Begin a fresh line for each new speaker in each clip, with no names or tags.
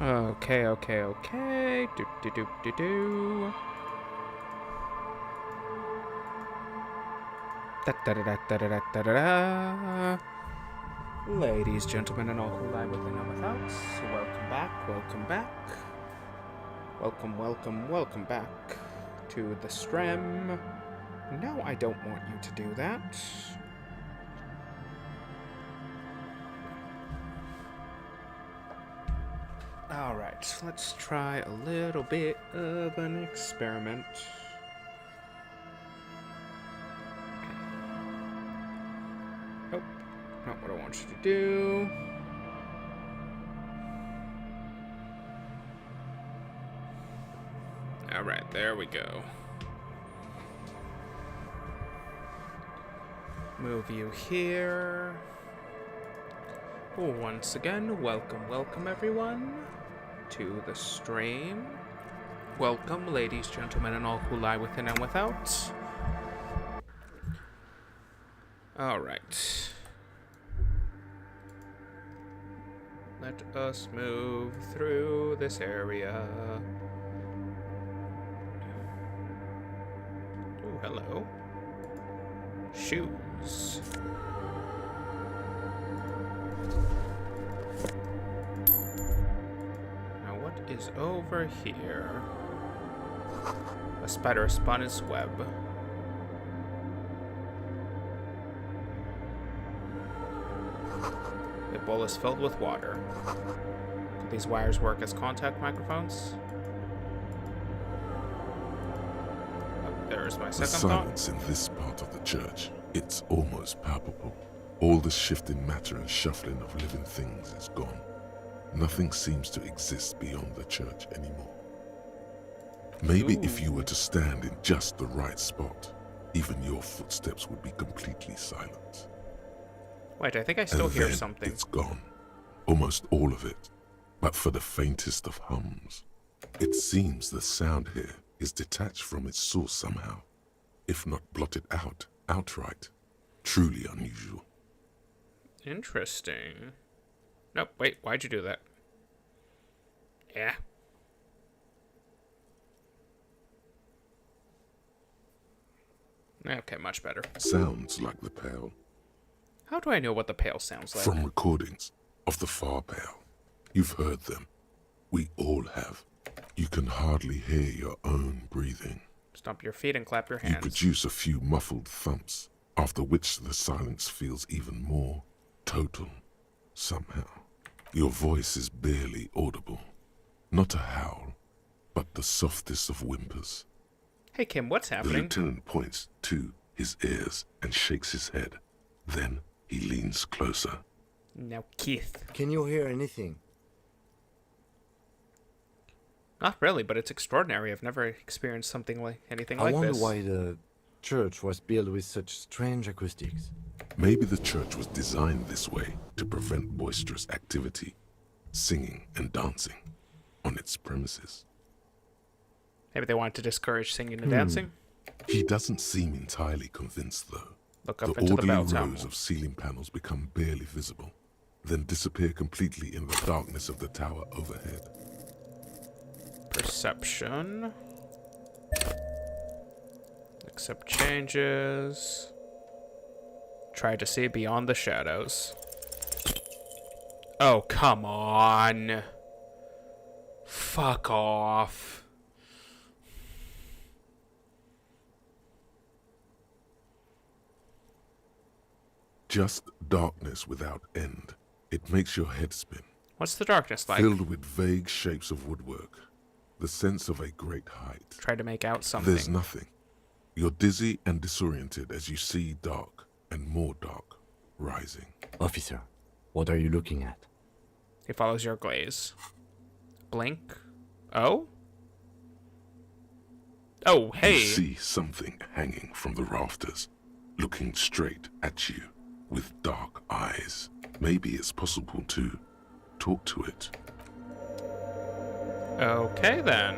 Okay. Do. Da-da-da-da-da-da-da-da. Ladies, gentlemen, and all who lie within and without, welcome back. Welcome back to the stream. No, I don't want you to do that. Alright, let's try a little bit of an experiment. Nope, not what I want you to do. Alright, there we go. Move you here. Once again, welcome everyone to the stream. Welcome, ladies, gentlemen, and all who lie within and without. Alright. Let us move through this area. Oh, hello. Shoes. Now what is over here? A spider spun its web. The bowl is filled with water. Do these wires work as contact microphones? Oh, there's my second thought.
The silence in this part of the church, it's almost palpable. All the shifting matter and shuffling of living things is gone. Nothing seems to exist beyond the church anymore. Maybe if you were to stand in just the right spot, even your footsteps would be completely silent.
Wait, I think I still hear something.
It's gone. Almost all of it. But for the faintest of hums. It seems the sound here is detached from its source somehow, if not blotted out outright. Truly unusual.
Interesting. Nope, wait, why'd you do that? Yeah. Okay, much better.
Sounds like the Pale.
How do I know what the Pale sounds like?
From recordings of the Far Pale. You've heard them. We all have. You can hardly hear your own breathing.
Stomp your feet and clap your hands.
You produce a few muffled thumps, after which the silence feels even more total, somehow. Your voice is barely audible. Not a howl, but the softest of whimpers.
Hey Kim, what's
The
happening?
lieutenant points to his ears and shakes his head. Then he leans closer.
Now, Keith.
Can you hear anything?
Not really, but it's extraordinary. I've never experienced something like anything
I
like
wonder
this.
why the church was built with such strange acoustics.
Maybe the church was designed this way to prevent boisterous activity, singing and dancing on its premises.
Maybe they wanted to discourage singing and dancing.
He doesn't seem entirely convinced, though.
Look up
The
into the
orderly
bell tower.
rows of ceiling panels become barely visible, then disappear completely in the darkness of the tower overhead.
Perception. Accept changes. Try to see beyond the shadows. Oh, come on. Fuck off.
Just darkness without end. It makes your head spin.
What's the darkness like?
Filled with vague shapes of woodwork. The sense of a great height.
Try to make out something.
There's nothing. You're dizzy and disoriented as you see dark and more dark rising.
Officer, what are you looking at?
He follows your gaze. Blink. Oh? Oh, hey.
You see something hanging from the rafters, looking straight at you with dark eyes. Maybe it's possible to talk to it.
Okay, then.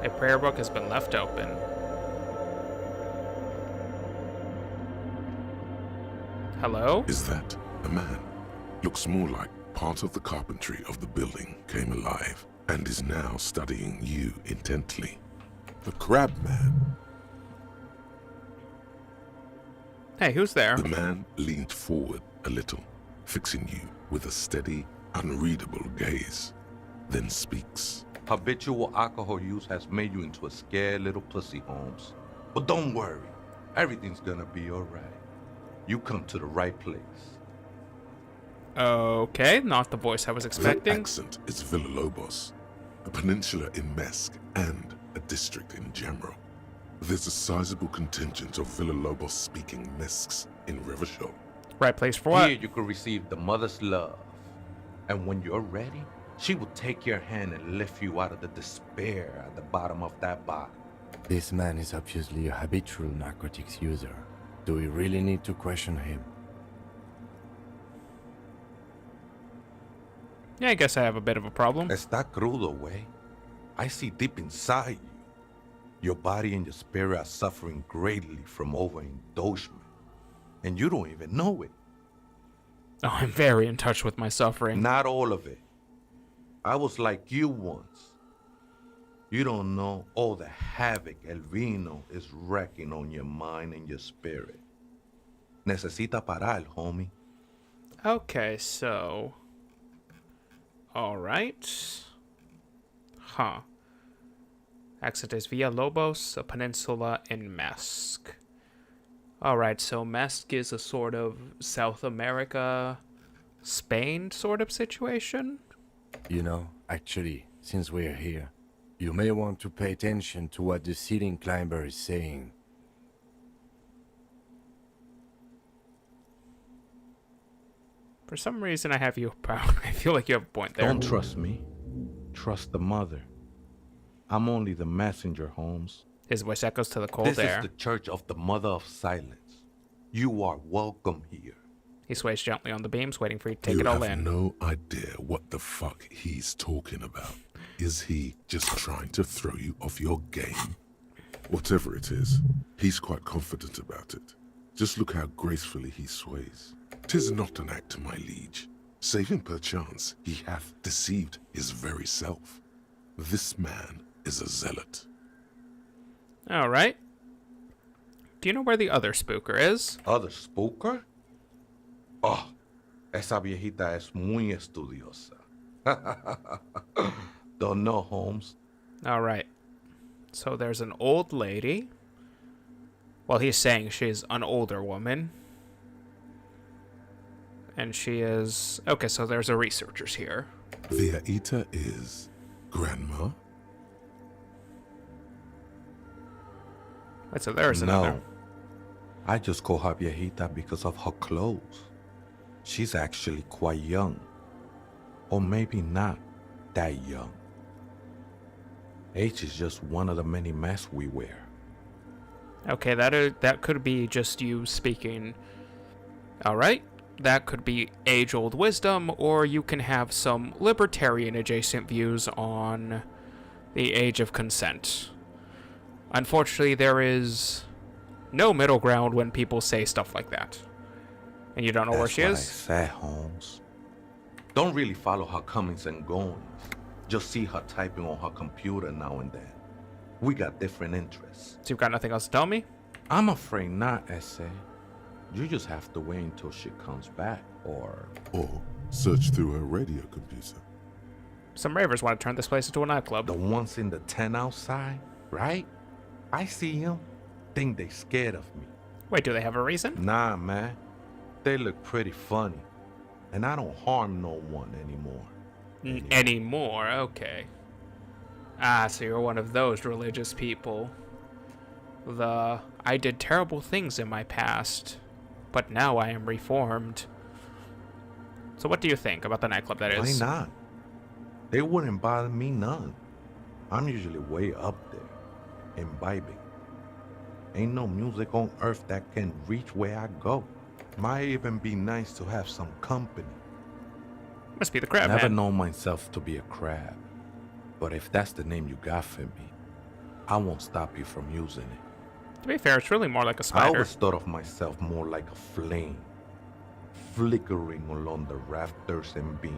A prayer book has been left open. Hello?
Is that a man? Looks more like part of the carpentry of the building came alive and is now studying you intently. The Crab Man.
Hey, who's there?
The man leaned forward a little, fixing you with a steady, unreadable gaze, then speaks.
Habitual alcohol use has made you into a scared little pussy, Holmes. But don't worry, everything's gonna be alright. You come to the right place.
Okay, not the voice I was
That
expecting.
accent is Villalobos, a peninsula in Mesk and a district in Jamro. There's a sizable contingent of Villalobos-speaking Mesks in Revachol.
Right place for what?
Here you can receive the mother's love. And when you're ready, she will take your hand and lift you out of the despair at the bottom of that bottle.
This man is obviously a habitual narcotics user. Do we really need to question him?
Yeah, I guess I have a bit of a problem.
Está crudo, way. I see deep inside you. Your body and your spirit are suffering greatly from overindulgence. And you don't even know it.
Oh, I'm very in touch with my suffering.
Not all of it. I was like you once. You don't know all the havoc El Vino is wrecking on your mind and your spirit. Necesita parar, homie.
Okay, so... Alright. Huh. Exit is Villalobos, a peninsula in Mesk. Alright, so Mesk is a sort of South America, Spain sort of situation?
You know, actually, since we're here, you may want to pay attention to what the ceiling climber is saying.
For some reason, I have you proud. I feel like you have a point there.
Don't trust me. Trust the mother. I'm only the messenger, Holmes.
His voice echoes to the cold
This
air.
is the Church of the Mother of Silence. You are welcome here.
He sways gently on the beams, waiting for you to take
You
it all
have
in.
no idea what the fuck he's talking about. Is he just trying to throw you off your game? Whatever it is, he's quite confident about it. Just look how gracefully he sways. 'Tis not an act, my liege. Save him perchance, he hath deceived his very self. This man is a zealot.
Alright. Do you know where the other spooker is?
Other spooker? Oh, esa viejita es muy estudiosa. Don't know, Holmes.
Alright. So there's an old lady. Well, he's saying she's an older woman. And she is... Okay, so there's a researchers here.
Viaita is grandma.
Wait, so there's
No.
another.
I just call her viejita because of her clothes. She's actually quite young. Or maybe not that young. Age is just one of the many masks we wear.
Okay, that could be just you speaking. Alright. That could be age-old wisdom, or you can have some libertarian-adjacent views on the age of consent. Unfortunately, there is no middle ground when people say stuff like that. And you don't know where
That's
she
what
is?
I said, Holmes. Don't really follow her comings and goings. Just see her typing on her computer now and then. We got different interests.
So you've got nothing else to tell me?
I'm afraid not, Essay. You just have to wait until she comes back, or...
Or search through her radio computer.
Some ravers want to turn this place into a nightclub.
The ones in the tent outside, right? I see them. Think they scared of me.
Wait, do they have a reason?
Nah, man. They look pretty funny. And I don't harm no one anymore.
Anymore, okay. Ah, so you're one of those religious people. I did terrible things in my past, but now I am reformed. So what do you think about the nightclub that
Why
is?
not? They wouldn't bother me none. I'm usually way up there, imbibing. Ain't no music on earth that can reach where I go. Might even be nice to have some company.
Must be the crab
Never
man.
known myself to be a crab. But if that's the name you got for me, I won't stop you from using it.
To be fair, it's really more like a
I
spider.
always thought of myself more like a flame. flickering along the rafters and beams.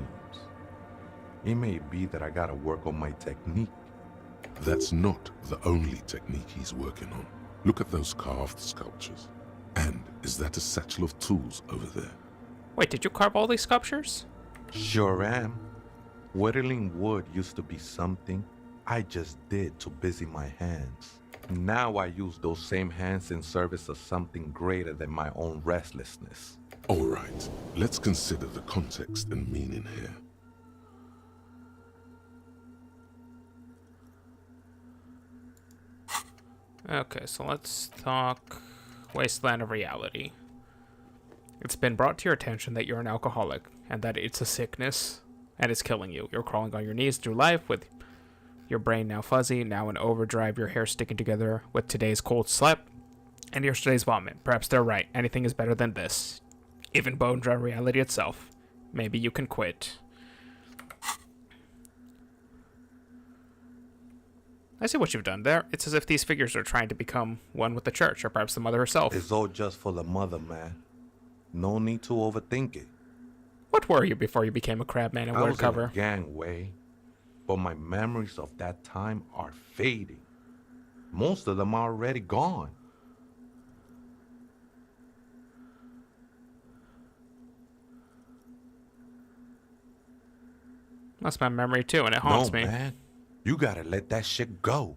It may be that I gotta work on my technique.
That's not the only technique he's working on. Look at those carved sculptures. And is that a satchel of tools over there?
Wait, did you carve all these sculptures?
Sure am. Whittling wood used to be something I just did to busy my hands. Now I use those same hands in service of something greater than my own restlessness.
All right, let's consider the context and meaning here.
Okay, so let's talk Wasteland of Reality. It's been brought to your attention that you're an alcoholic, and that it's a sickness, and it's killing you. You're crawling on your knees through life with your brain now fuzzy, now in overdrive, your hair sticking together with today's cold slap, and yesterday's vomit. Perhaps they're right. Anything is better than this. Even bone dry reality itself. Maybe you can quit. I see what you've done there. It's as if these figures are trying to become one with the church, or perhaps the mother herself.
It's all just for the mother, man. No need to overthink it.
What were you before you became a crabman and
I
word
was
cover?
in a gangway, but my memories of that time are fading. Most of them are already gone.
That's my memory too, and it haunts me.
Man, you gotta let that shit go.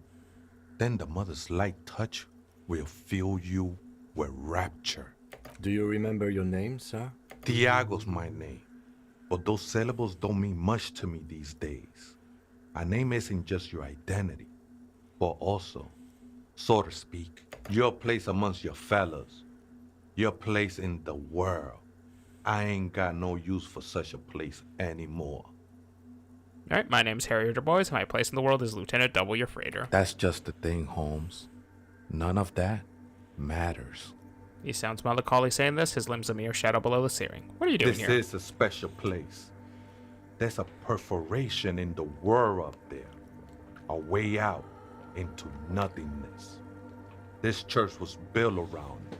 Then the mother's light touch will fill you with rapture.
Do you remember your name, sir?
Tiago's my name, but those syllables don't mean much to me these days. A name isn't just your identity, but also, so to speak, your place amongst your fellows, your place in the world. I ain't got no use for such a place anymore.
Alright, my name's Harry Boys, and my place in the world is Lieutenant Double Your Freighter.
That's just the thing, Holmes. None of that matters.
He sounds melancholy saying this, his limbs a mere shadow below the ceiling. What are you doing
This
here?
is a special place. There's a perforation in the world up there. A way out into nothingness. This church was built around it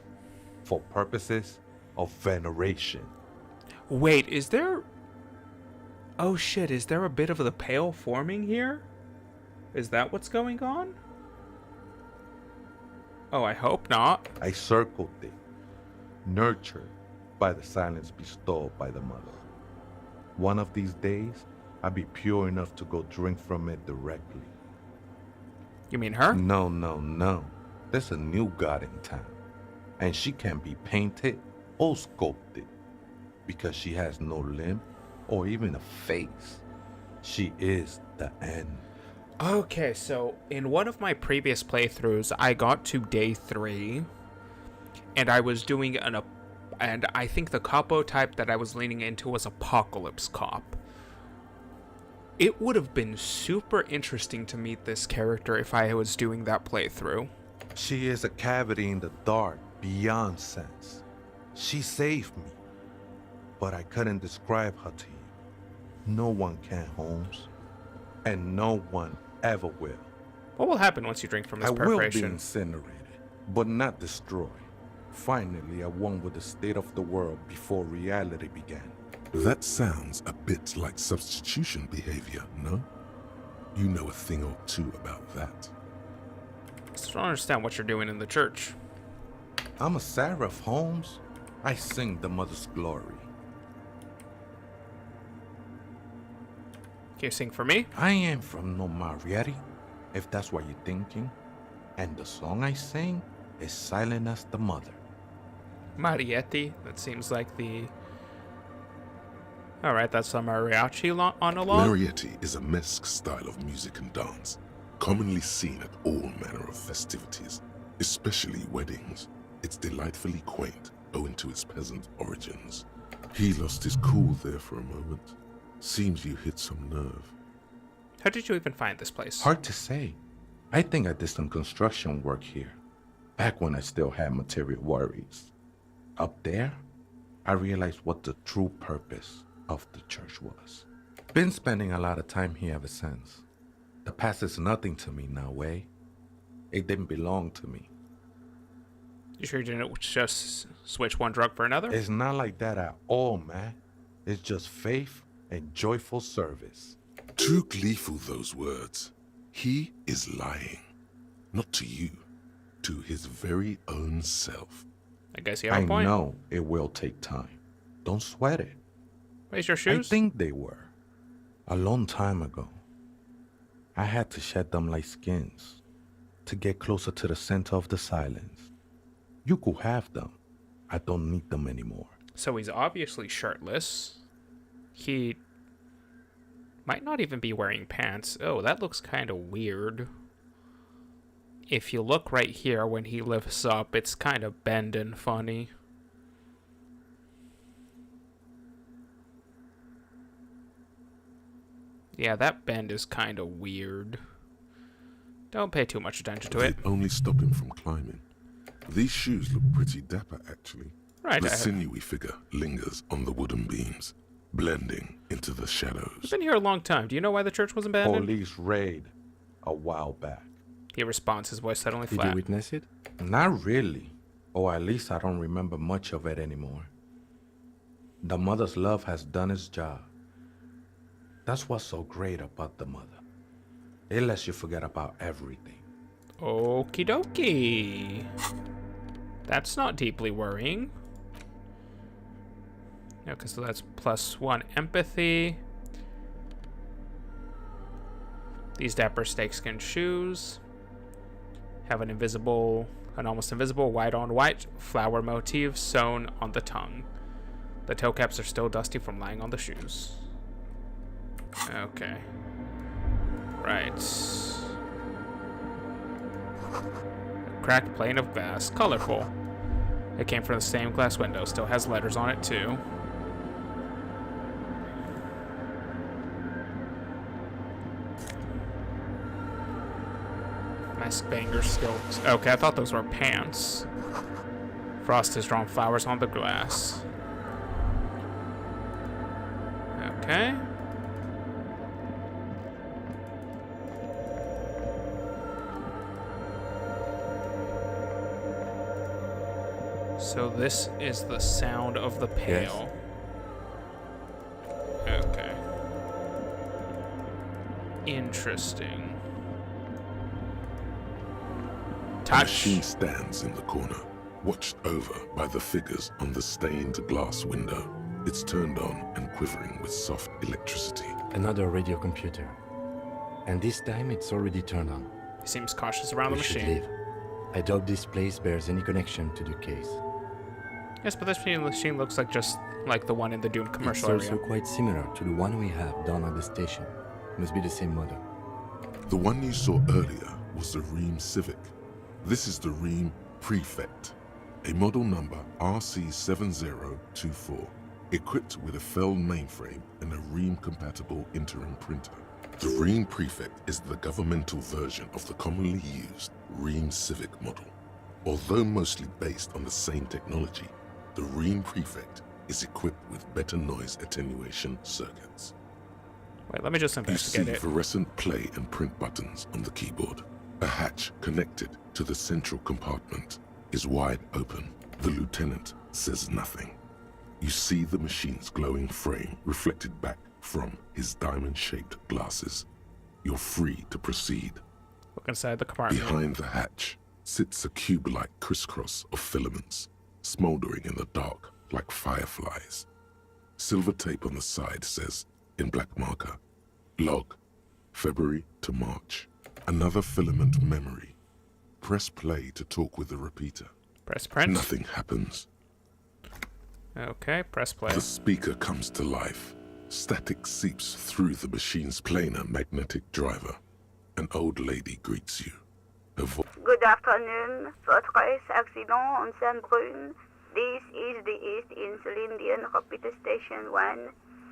for purposes of veneration.
Wait, is there... Oh shit, is there a bit of the pale forming here? Is that what's going on? Oh, I hope not.
I circled it, nurtured by the silence bestowed by the mother. One of these days, I'll be pure enough to go drink from it directly.
You mean her?
No. There's a new god in town, and she can be painted or sculpted because she has no limb or even a face. She is the end.
Okay, so in one of my previous playthroughs, I got to day 3, and I was doing and I think the capo type that I was leaning into was Apocalypse Cop. It would have been super interesting to meet this character if I was doing that playthrough.
She is a cavity in the dark beyond sense. She saved me, but I couldn't describe her to you. No one can, Holmes, and no one ever will.
What will happen once you drink from this
I will be
perforation?
incinerated, but not destroyed. Finally, I won with the state of the world before reality began.
That sounds a bit like substitution behavior, no? You know a thing or two about that.
I still don't understand what you're doing in the church.
I'm a seraph, Holmes. I sing the mother's glory.
Can you sing for me?
I ain't from no Marietti, if that's what you're thinking. And the song I sing is silent as the mother.
Marietti? That seems like the... Alright, that's a mariachi on a log?
Marietti is a mesque style of music and dance, commonly seen at all manner of festivities, especially weddings. It's delightfully quaint, owing to its peasant origins. He lost his cool there for a moment. Seems you hit some nerve.
How did you even find this place?
Hard to say. I think I did some construction work here, back when I still had material worries. Up there, I realized what the true purpose of the church was. Been spending a lot of time here ever since. The past is nothing to me now, eh? It didn't belong to me.
You sure you didn't just switch one drug for another?
It's not like that at all, man. It's just faith and joyful service.
Too gleeful, those words. He is lying. Not to you, to his very own self.
I guess you have
I
a point.
know it will take time. Don't sweat it.
Where's your
I
shoes?
think they were. A long time ago. I had to shed them like skins to get closer to the center of the silence. You could have them. I don't need them anymore.
So he's obviously shirtless. He might not even be wearing pants. Oh, that looks kind of weird. If you look right here when he lifts up, it's kind of bend and funny. Yeah, that bend is kind of weird. Don't pay too much attention to it.
They only stop him from climbing. These shoes look pretty dapper, actually.
Right,
The sinewy figure lingers on the wooden beams, blending into the shadows.
I've been here a long time. Do you know why the church was abandoned?
Police raid a while back.
He responds, his voice suddenly
Did
flat.
you witness it?
Not really. Or at least I don't remember much of it anymore. The mother's love has done its job. That's what's so great about the mother. It lets you forget about everything.
Okie dokie. That's not deeply worrying. Okay, so that's +1 empathy. These dapper snakeskin shoes have an almost invisible white-on-white flower motif sewn on the tongue. The toe caps are still dusty from lying on the shoes. Okay. Right. A cracked pane of glass, colorful. It came from the same glass window, still has letters on it too. Nice banger skills. Okay, I thought those were pants. Frost has drawn flowers on the glass. Okay. So this is the sound of the pail. Okay. Interesting.
The
Touch.
machine stands in the corner, watched over by the figures on the stained glass window. It's turned on and quivering with soft electricity.
Another radio computer. And this time it's already turned on.
He seems cautious around the
We should
machine.
leave. I doubt this place bears any connection to the case.
Yes, but this machine looks like just like the one in the Doom
It's
commercial
also
area.
quite similar to the one we have down at the station. Must be the same model.
The one you saw earlier was the Ream Civic. This is the Ream Prefect, a model number RC7024, equipped with a Feld mainframe and a Ream-compatible interim printer. The Ream Prefect is the governmental version of the commonly used Ream Civic model. Although mostly based on the same technology, the Ream Prefect is equipped with better noise attenuation circuits.
Wait, let me just
You see
investigate it.
fluorescent play and print buttons on the keyboard. A hatch connected to the central compartment is wide open. The lieutenant says nothing. You see the machine's glowing frame reflected back from his diamond-shaped glasses. You're free to proceed.
Look inside the compartment.
Behind the hatch sits a cube-like crisscross of filaments, smoldering in the dark like fireflies. Silver tape on the side says, in black marker, log, February to March. Another filament memory. Press play to talk with the repeater.
Press print.
Nothing happens.
Okay, press play.
The speaker comes to life. Static seeps through the machine's planar magnetic driver. An old lady greets you. Her voice
Good afternoon. Votre accident on Saint-Brune. This is the East Insulindian Repeater Station 1.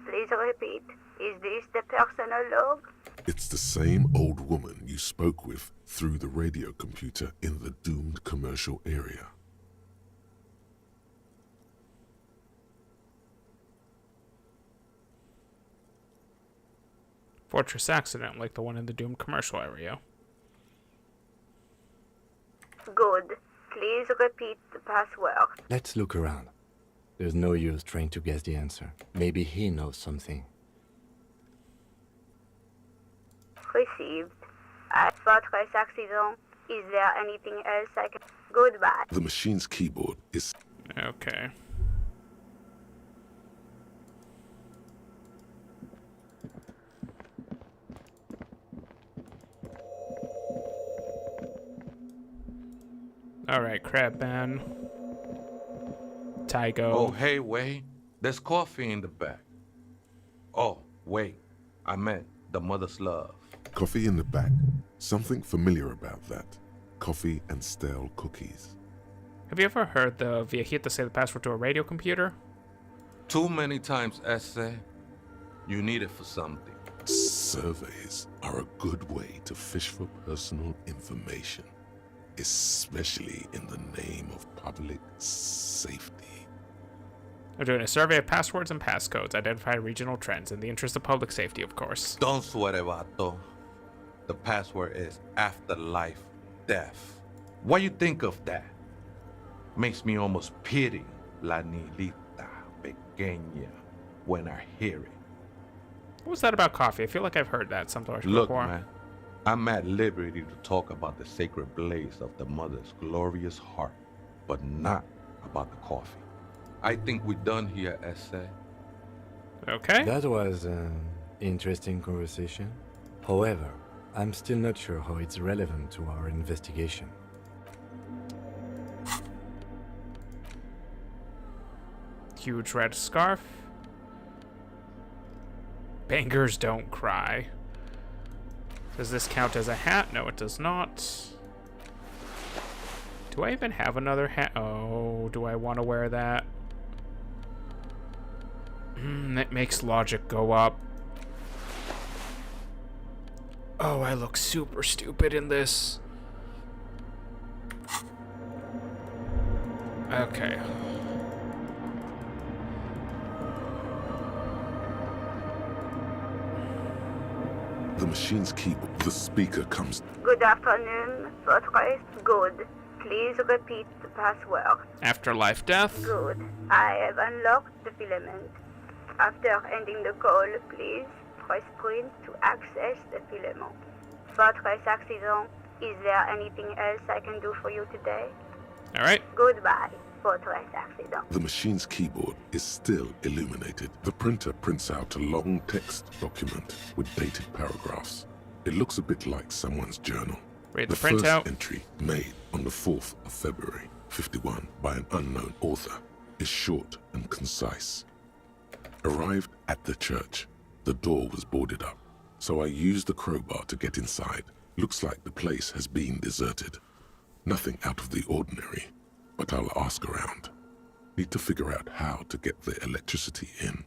Please repeat. Is this the personal log?
It's the same old woman you spoke with through the radio computer in the doomed commercial area.
Fortress accident like the one in the Doom commercial area.
Good. Clean Please repeat the password.
Let's look around. There's no use trying to guess the answer. Maybe he knows something.
Received. At votre accident, is there anything else I can... Goodbye.
The machine's keyboard is
Okay. Alright, Crabman. Tygo.
Oh, hey, wait. There's coffee in the back. Oh, wait. I meant the mother's love.
coffee in the back. Something familiar about that. Coffee and stale cookies.
Have you ever heard the viejito say the password to a radio computer?
Too many times, essay. You need it for something.
Surveys are a good way to fish for personal information, especially in the name of public safety.
I'm doing a survey of passwords and passcodes, identify regional trends in the interest of public safety, of course.
Don't sweat it, vato. The password is afterlife death. What you think of that? Makes me almost pity La Nilita Pequeña when I hear it.
What was that about coffee? I feel like I've heard that sometimes
Look,
before.
man, I'm at liberty to talk about the sacred blaze of the mother's glorious heart, but not about the coffee. I think we're done here, essay.
Okay.
That was an interesting conversation. However, I'm still not sure how it's relevant to our investigation.
Huge red scarf. Bangers don't cry. Does this count as a hat? No, it does not. Do I even have another hat? Oh, do I want to wear that? That makes logic go up. Oh, I look super stupid in this. Okay.
The machine's keyboard. The speaker comes.
Good afternoon. Votre good. Please repeat the password.
Afterlife death.
Good. I have unlocked the filament. After ending the call, please press print to access the filament. Votre accident. Is there anything else I can do for you today?
Alright.
Goodbye. Votre accident.
The machine's keyboard is still illuminated. The printer prints out a long text document with dated paragraphs. It looks a bit like someone's journal.
Read the
first
printout.
entry, made on the 4th of February, 51, by an unknown author, is short and concise. Arrived at the church. The door was boarded up, so I used the crowbar to get inside. Looks like the place has been deserted. Nothing out of the ordinary, but I'll ask around. Need to figure out how to get the electricity in.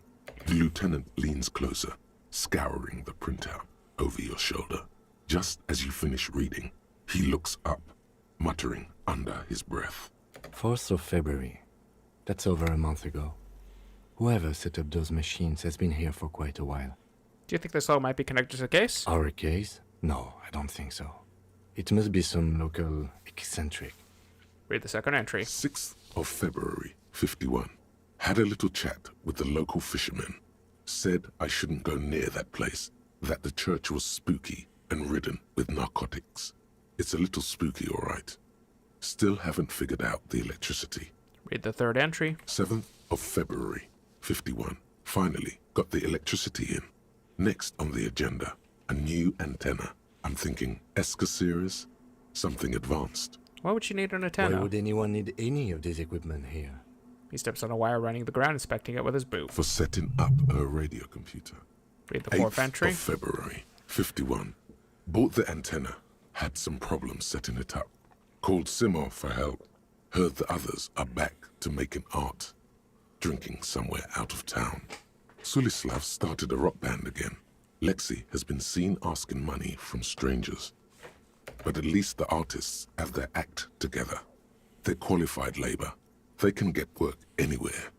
The lieutenant leans closer, scouring the printout over your shoulder. Just as you finish reading, he looks up, muttering under his breath.
4th of February. That's over a month ago. Whoever set up those machines has been here for quite a while.
Do you think this all might be connected to the case?
Our case? No, I don't think so. It must be some local eccentric.
Read the second entry.
6th of February, 51. Had a little chat with the local fishermen. Said I shouldn't go near that place, that the church was spooky and ridden with narcotics. It's a little spooky, all right. Still haven't figured out the electricity.
Read the third entry.
7th of February, 51. Finally got the electricity in. Next on the agenda, a new antenna. I'm thinking ESCA series, something advanced.
Why would you need an
Why
antenna?
would anyone need any of this equipment here?
He steps on a wire running the ground, inspecting it with his boot.
For setting up a radio computer.
Read the fourth
8th
entry.
of February, 51. Bought the antenna. Had some problems setting it up. Called Simon for help. Heard the others are back to making art. Drinking somewhere out of town. Sulislav started a rock band again. Lexi has been seen asking money from strangers. But at least the artists have their act together. They're qualified labor. They can get work anywhere.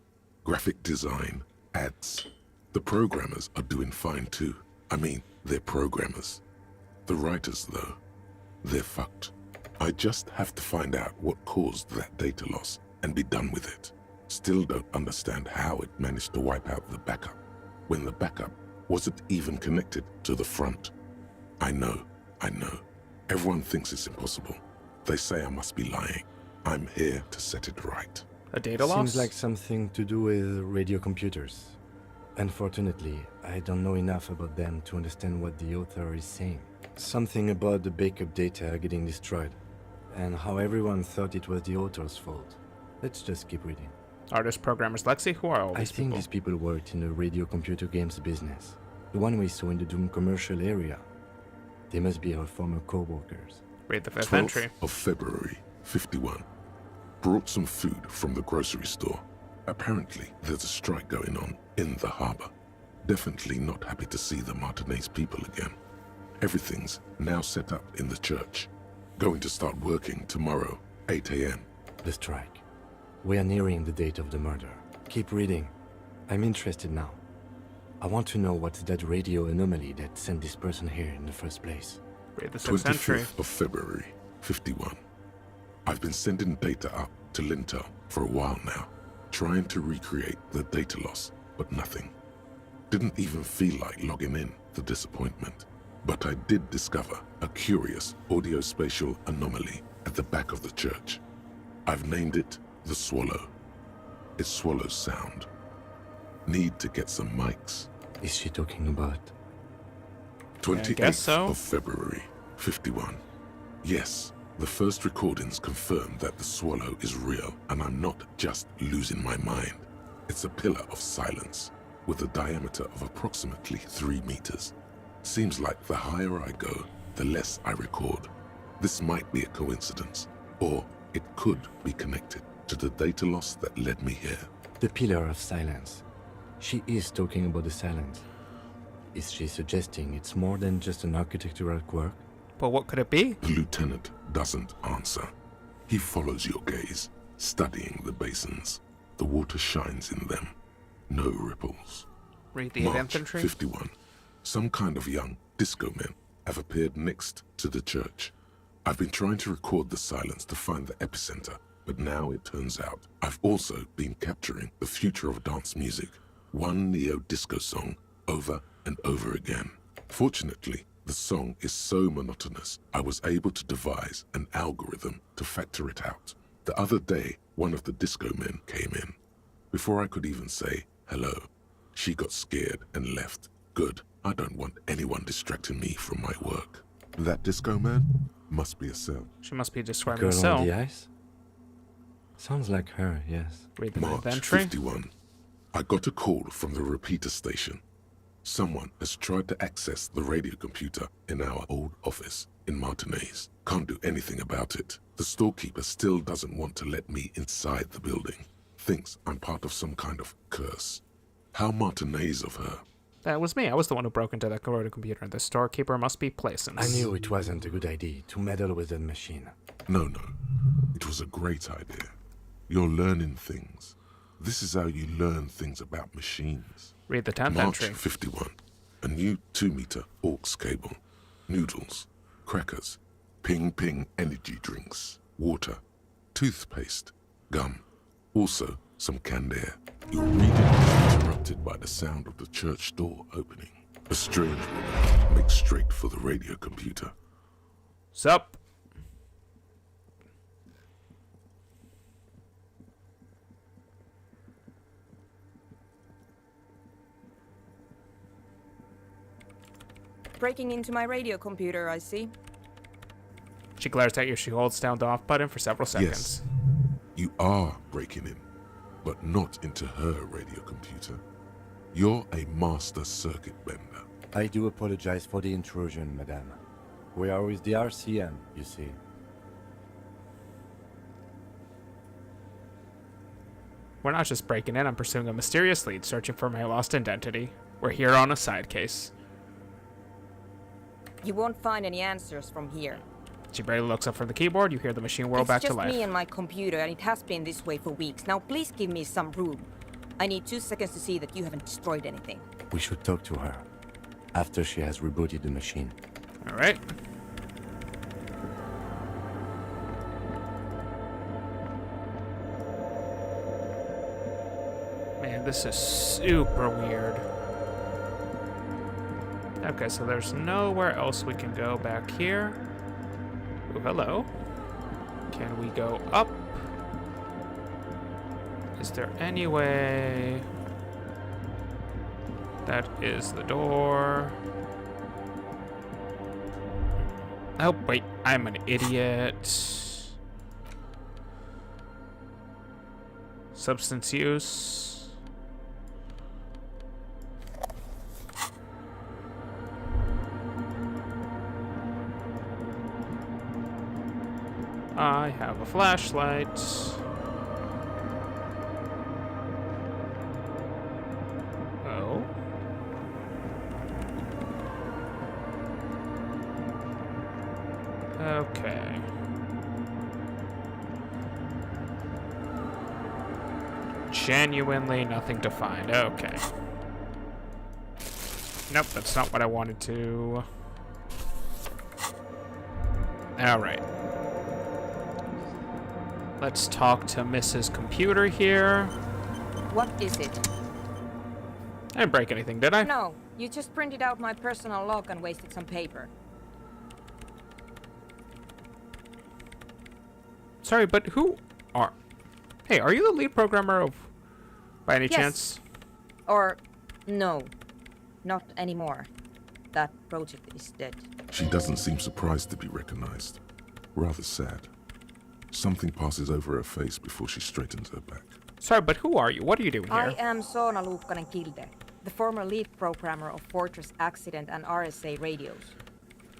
Graphic design, ads. The programmers are doing fine too. I mean, they're programmers. The writers, though, they're fucked. I just have to find out what caused that data loss and be done with it. Still don't understand how it managed to wipe out the backup, when the backup wasn't even connected to the front. I know. Everyone thinks it's impossible. They say I must be lying. I'm here to set it right.
A data loss?
Seems like something to do with radio computers. Unfortunately, I don't know enough about them to understand what the author is saying. Something about the backup data getting destroyed, and how everyone thought it was the author's fault. Let's just keep reading.
Artist, programmers, Lexi, who are all
I
these
think
people?
these people worked in the radio computer games business. The one we saw in the Doom commercial area. They must be our former co-workers.
Read the fifth
12th
entry.
of February, 51. Brought some food from the grocery store. Apparently, there's a strike going on in the harbor. Definitely not happy to see the Martinez people again. Everything's now set up in the church. Going to start working tomorrow, 8 a.m.
The strike. We are nearing the date of the murder. Keep reading. I'm interested now. I want to know what's that radio anomaly that sent this person here in the first place.
Read the sixth entry.
25th of February, 51. I've been sending data up to Lintel for a while now, trying to recreate the data loss, but nothing. Didn't even feel like logging in, the disappointment. But I did discover a curious audio-spatial anomaly at the back of the church. I've named it the Swallow. It swallows sound. Need to get some mics.
Is she talking about?
28th
guess so.
of February, 51. Yes, the first recordings confirm that the Swallow is real, and I'm not just losing my mind. It's a pillar of silence, with a diameter of approximately 3 meters. Seems like the higher I go, the less I record. This might be a coincidence, or it could be connected to the data loss that led me here.
The pillar of silence. She is talking about the silence. Is she suggesting it's more than just an architectural quirk?
But what could it be?
The lieutenant doesn't answer. He follows your gaze, studying the basins. The water shines in them. No ripples.
Read the
March
8th entry.
51. Some kind of young disco men have appeared next to the church. I've been trying to record the silence to find the epicenter, but now it turns out I've also been capturing the future of dance music, one neo-disco song over and over again. Fortunately, the song is so monotonous, I was able to devise an algorithm to factor it out. The other day, one of the disco men came in. Before I could even say hello, she got scared and left. Good, I don't want anyone distracting me from my work. That disco man must be a cell.
She must be describing
Girl
a cell.
on the ice? Sounds like her, yes.
Read the
March
9th entry.
51. I got a call from the repeater station. Someone has tried to access the radio computer in our old office in Martinez. Can't do anything about it. The storekeeper still doesn't want to let me inside the building. Thinks I'm part of some kind of curse. How Martinez of her.
That was me. I was the one who broke into that corroded computer. The storekeeper must be Plaisance.
I knew it wasn't a good idea to meddle with that machine.
No. It was a great idea. You're learning things. This is how you learn things about machines.
Read the 10th
March
entry.
51. A new 2-meter aux cable. Noodles. Crackers. Ping energy drinks. Water. Toothpaste. Gum. Also, some canned air. Your reading is interrupted by the sound of the church door opening. A strange woman makes straight for the radio computer.
Sup?
Breaking into my radio computer, I see.
She glares at you. She holds down the off button for several seconds.
Yes, you are breaking in, but not into her radio computer. You're a master circuit bender.
I do apologize for the intrusion, madame. We are with the RCM, you see.
We're not just breaking in. I'm pursuing a mysterious lead, searching for my lost identity. We're here on a side case.
You won't find any answers from here.
She barely looks up from the keyboard. You hear the machine whirl back to life.
It's just me and my computer, and it has been this way for weeks. Now please give me some room. I need 2 seconds to see that you haven't destroyed anything.
We should talk to her after she has rebooted the machine.
All right. Man, this is super weird. Okay, so there's nowhere else we can go back here. Oh, hello. Can we go up? Is there any way? That is the door. Oh, wait, I'm an idiot. Substance use. I have a flashlight. Oh. Okay. Genuinely nothing to find. Okay. Nope, that's not what I wanted to. Alright. Let's talk to Mrs. Computer here.
What is it?
I didn't break anything, did I?
No, you just printed out my personal log and wasted some paper.
Sorry, but who are... Hey, are you the lead programmer of... By any
Yes.
chance?
Or, no, not anymore. That project is dead.
She doesn't seem surprised to be recognized. Rather sad. Something passes over her face before she straightens her back.
Sorry, but who are you? What are you doing
I
here?
am Soona Luukkanen-Kilde, the former lead programmer of Fortress Accident and RSA radios.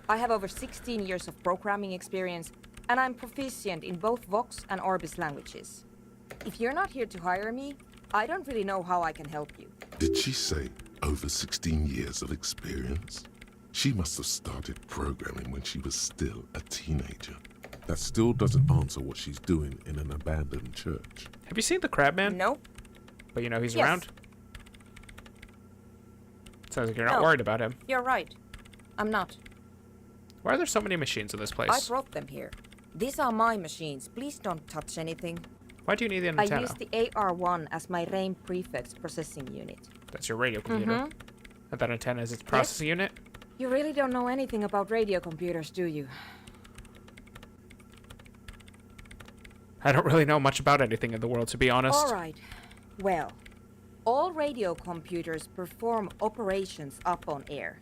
I have over 16 years of programming experience, and I'm proficient in both Vox and Orbis languages. If you're not here to hire me, I don't really know how I can help you.
Did she say over 16 years of experience? She must have started programming when she was still a teenager. That still doesn't answer what she's doing in an abandoned church.
Have you seen the Crabman?
No?
But you know he's
Yes.
around? Sounds like you're not
No.
worried about him.
You're right. I'm not.
Why are there so many machines in this place?
I brought them here. These are my machines. Please don't touch anything.
Why do you need the
I
antenna?
use the AR-1 as my RAIN prefix processing unit.
That's your radio computer.
Mhm.
And that antenna is its processing unit?
You really don't know anything about radio computers, do you?
I don't really know much about anything in the world, to be honest.
All right. Well, all radio computers perform operations up on air.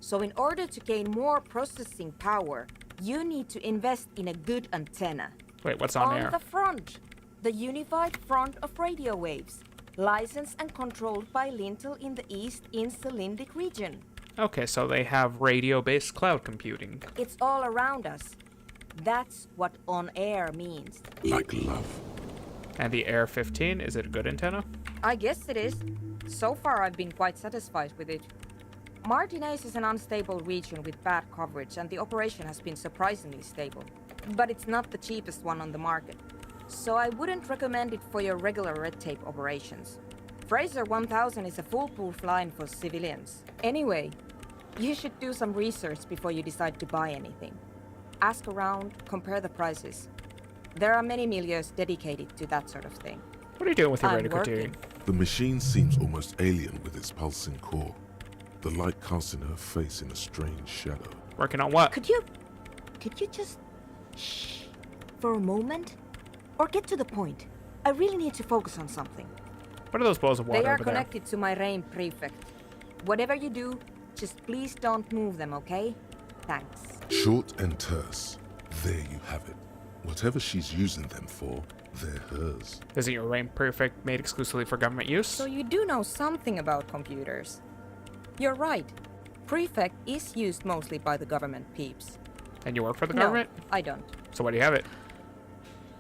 So in order to gain more processing power, you need to invest in a good antenna.
Wait, what's on air?
the front, the unified front of radio waves, licensed and controlled by Lintel in the East Insulindic region.
Okay, so they have radio-based cloud computing.
It's all around us. That's what on air means.
Like love.
And the Air 15, is it a good antenna?
I guess it is. So far, I've been quite satisfied with it. Martinez is an unstable region with bad coverage, and the operation has been surprisingly stable. But it's not the cheapest one on the market. So I wouldn't recommend it for your regular red tape operations. Fraser 1000 is a foolproof line for civilians. Anyway, you should do some research before you decide to buy anything. Ask around, compare the prices. There are many milieus dedicated to that sort of thing.
What are you doing with your
I'm
radio computing?
working.
The machine seems almost alien with its pulsing core. The light casting her face in a strange shadow.
Working on what?
Could you just shh for a moment? Or get to the point. I really need to focus on something.
What are those balls of water
They are
over there?
connected to my RAIN prefect. Whatever you do, just please don't move them, okay? Thanks.
Short and terse. There you have it. Whatever she's using them for, they're hers.
Isn't your RAIN Perfect made exclusively for government use?
So you do know something about computers. You're right. Prefect is used mostly by the government peeps.
And you work for the
No,
government?
I don't.
So why do you have it?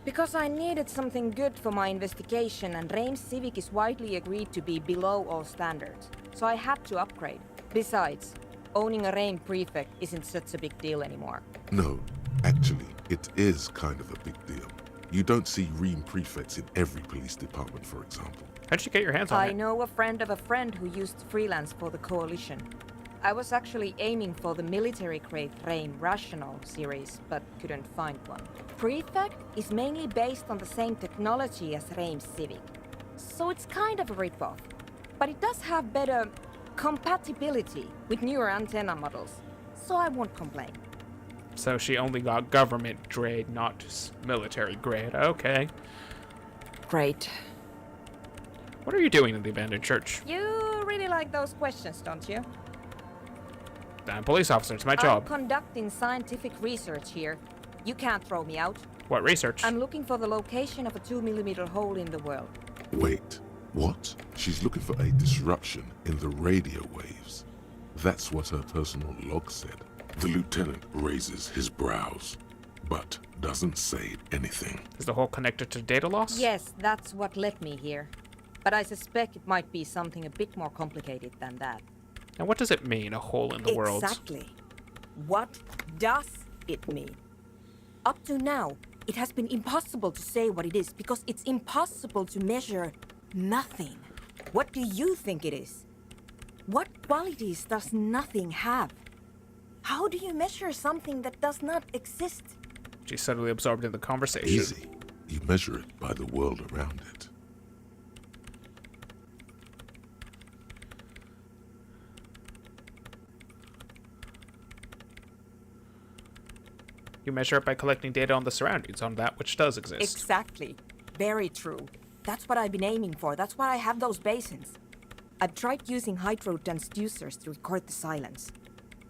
Because I needed something good for my investigation, and RAIN Civic is widely agreed to be below all standards. So I had to upgrade. Besides, owning a RAIN prefect isn't such a big deal anymore.
No, actually, it is kind of a big deal. You don't see Ream prefects in every police department, for example.
How'd you get your hands on
I
it?
know a friend of a friend who used to freelance for the Coalition. I was actually aiming for the military-grade RAIN Rational series, but couldn't find one. Prefect is mainly based on the same technology as RAIN Civic. so it's kind of a ripoff. But it does have better compatibility with newer antenna models, so I won't complain.
So she only got government grade, not military grade. Okay.
Great.
What are you doing in the abandoned church?
You really like those questions, don't you?
I'm a police officer. It's my
I'm
job.
conducting scientific research here. You can't throw me out.
What research?
I'm looking for the location of a 2mm hole in the world.
Wait, what? She's looking for a disruption in the radio waves. That's what her personal log said. The lieutenant raises his brows, but doesn't say anything.
Is the hole connected to data loss?
Yes, that's what led me here. But I suspect it might be something a bit more complicated than that.
And what does it mean, a hole in the world?
Exactly. What does it mean? Up to now, it has been impossible to say what it is because it's impossible to measure nothing. What do you think it is? What qualities does nothing have? How do you measure something that does not exist?
She's suddenly absorbed in the conversation.
Easy. You measure it by the world around it.
You measure it by collecting data on the surroundings, on that which does exist.
Exactly. Very true. That's what I've been aiming for. That's why I have those basins. I've tried using hydro transducers to record the silence.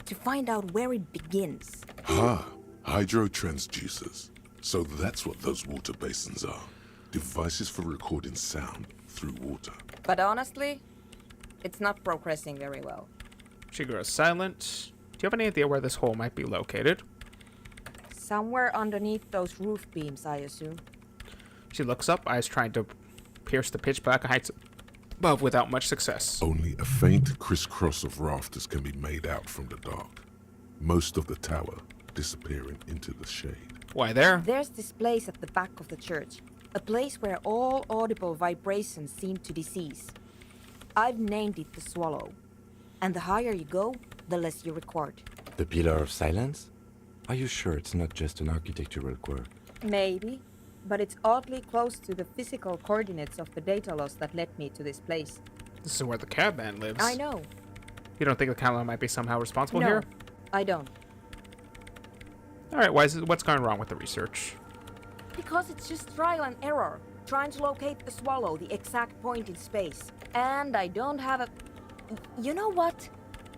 To find out where it begins.
Hydro transducers. So that's what those water basins are. Devices for recording sound through water.
But honestly, it's not progressing very well.
She grows silent. Do you have any idea where this hole might be located?
Somewhere underneath those roof beams, I assume.
She looks up, eyes trying to pierce the pitch black heights above without much success.
Only a faint crisscross of rafters can be made out from the dark. Most of the tower disappearing into the shade.
Why there?
There's this place at the back of the church. A place where all audible vibrations seem to decease. I've named it the Swallow. And the higher you go, the less you record.
The Pillar of Silence? Are you sure it's not just an architectural quirk?
Maybe. But it's oddly close to the physical coordinates of the data loss that led me to this place.
This is where the cabman lives.
I know.
You don't think the cabman might be somehow responsible
No,
here?
I don't.
Alright, what's going wrong with the research?
Because it's just trial and error. Trying to locate the Swallow, the exact point in space. And I don't have a... You know what?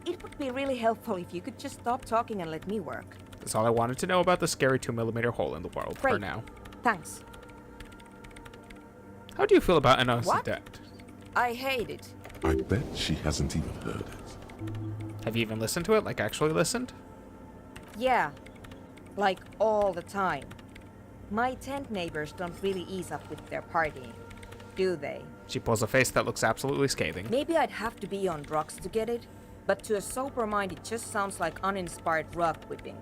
It would be really helpful if you could just stop talking and let me work.
That's all I wanted to know about the scary 2mm hole in the world for
Great.
now.
Thanks.
How do you feel about Anna's
What?
debt?
I hate it.
I bet she hasn't even heard it.
Have you even listened to it? Like, actually listened?
Yeah. Like all the time. My tent neighbors don't really ease up with their partying, do they?
She pulls a face that looks absolutely scathing.
Maybe I'd have to be on drugs to get it, but to a sober mind it just sounds like uninspired rug whipping.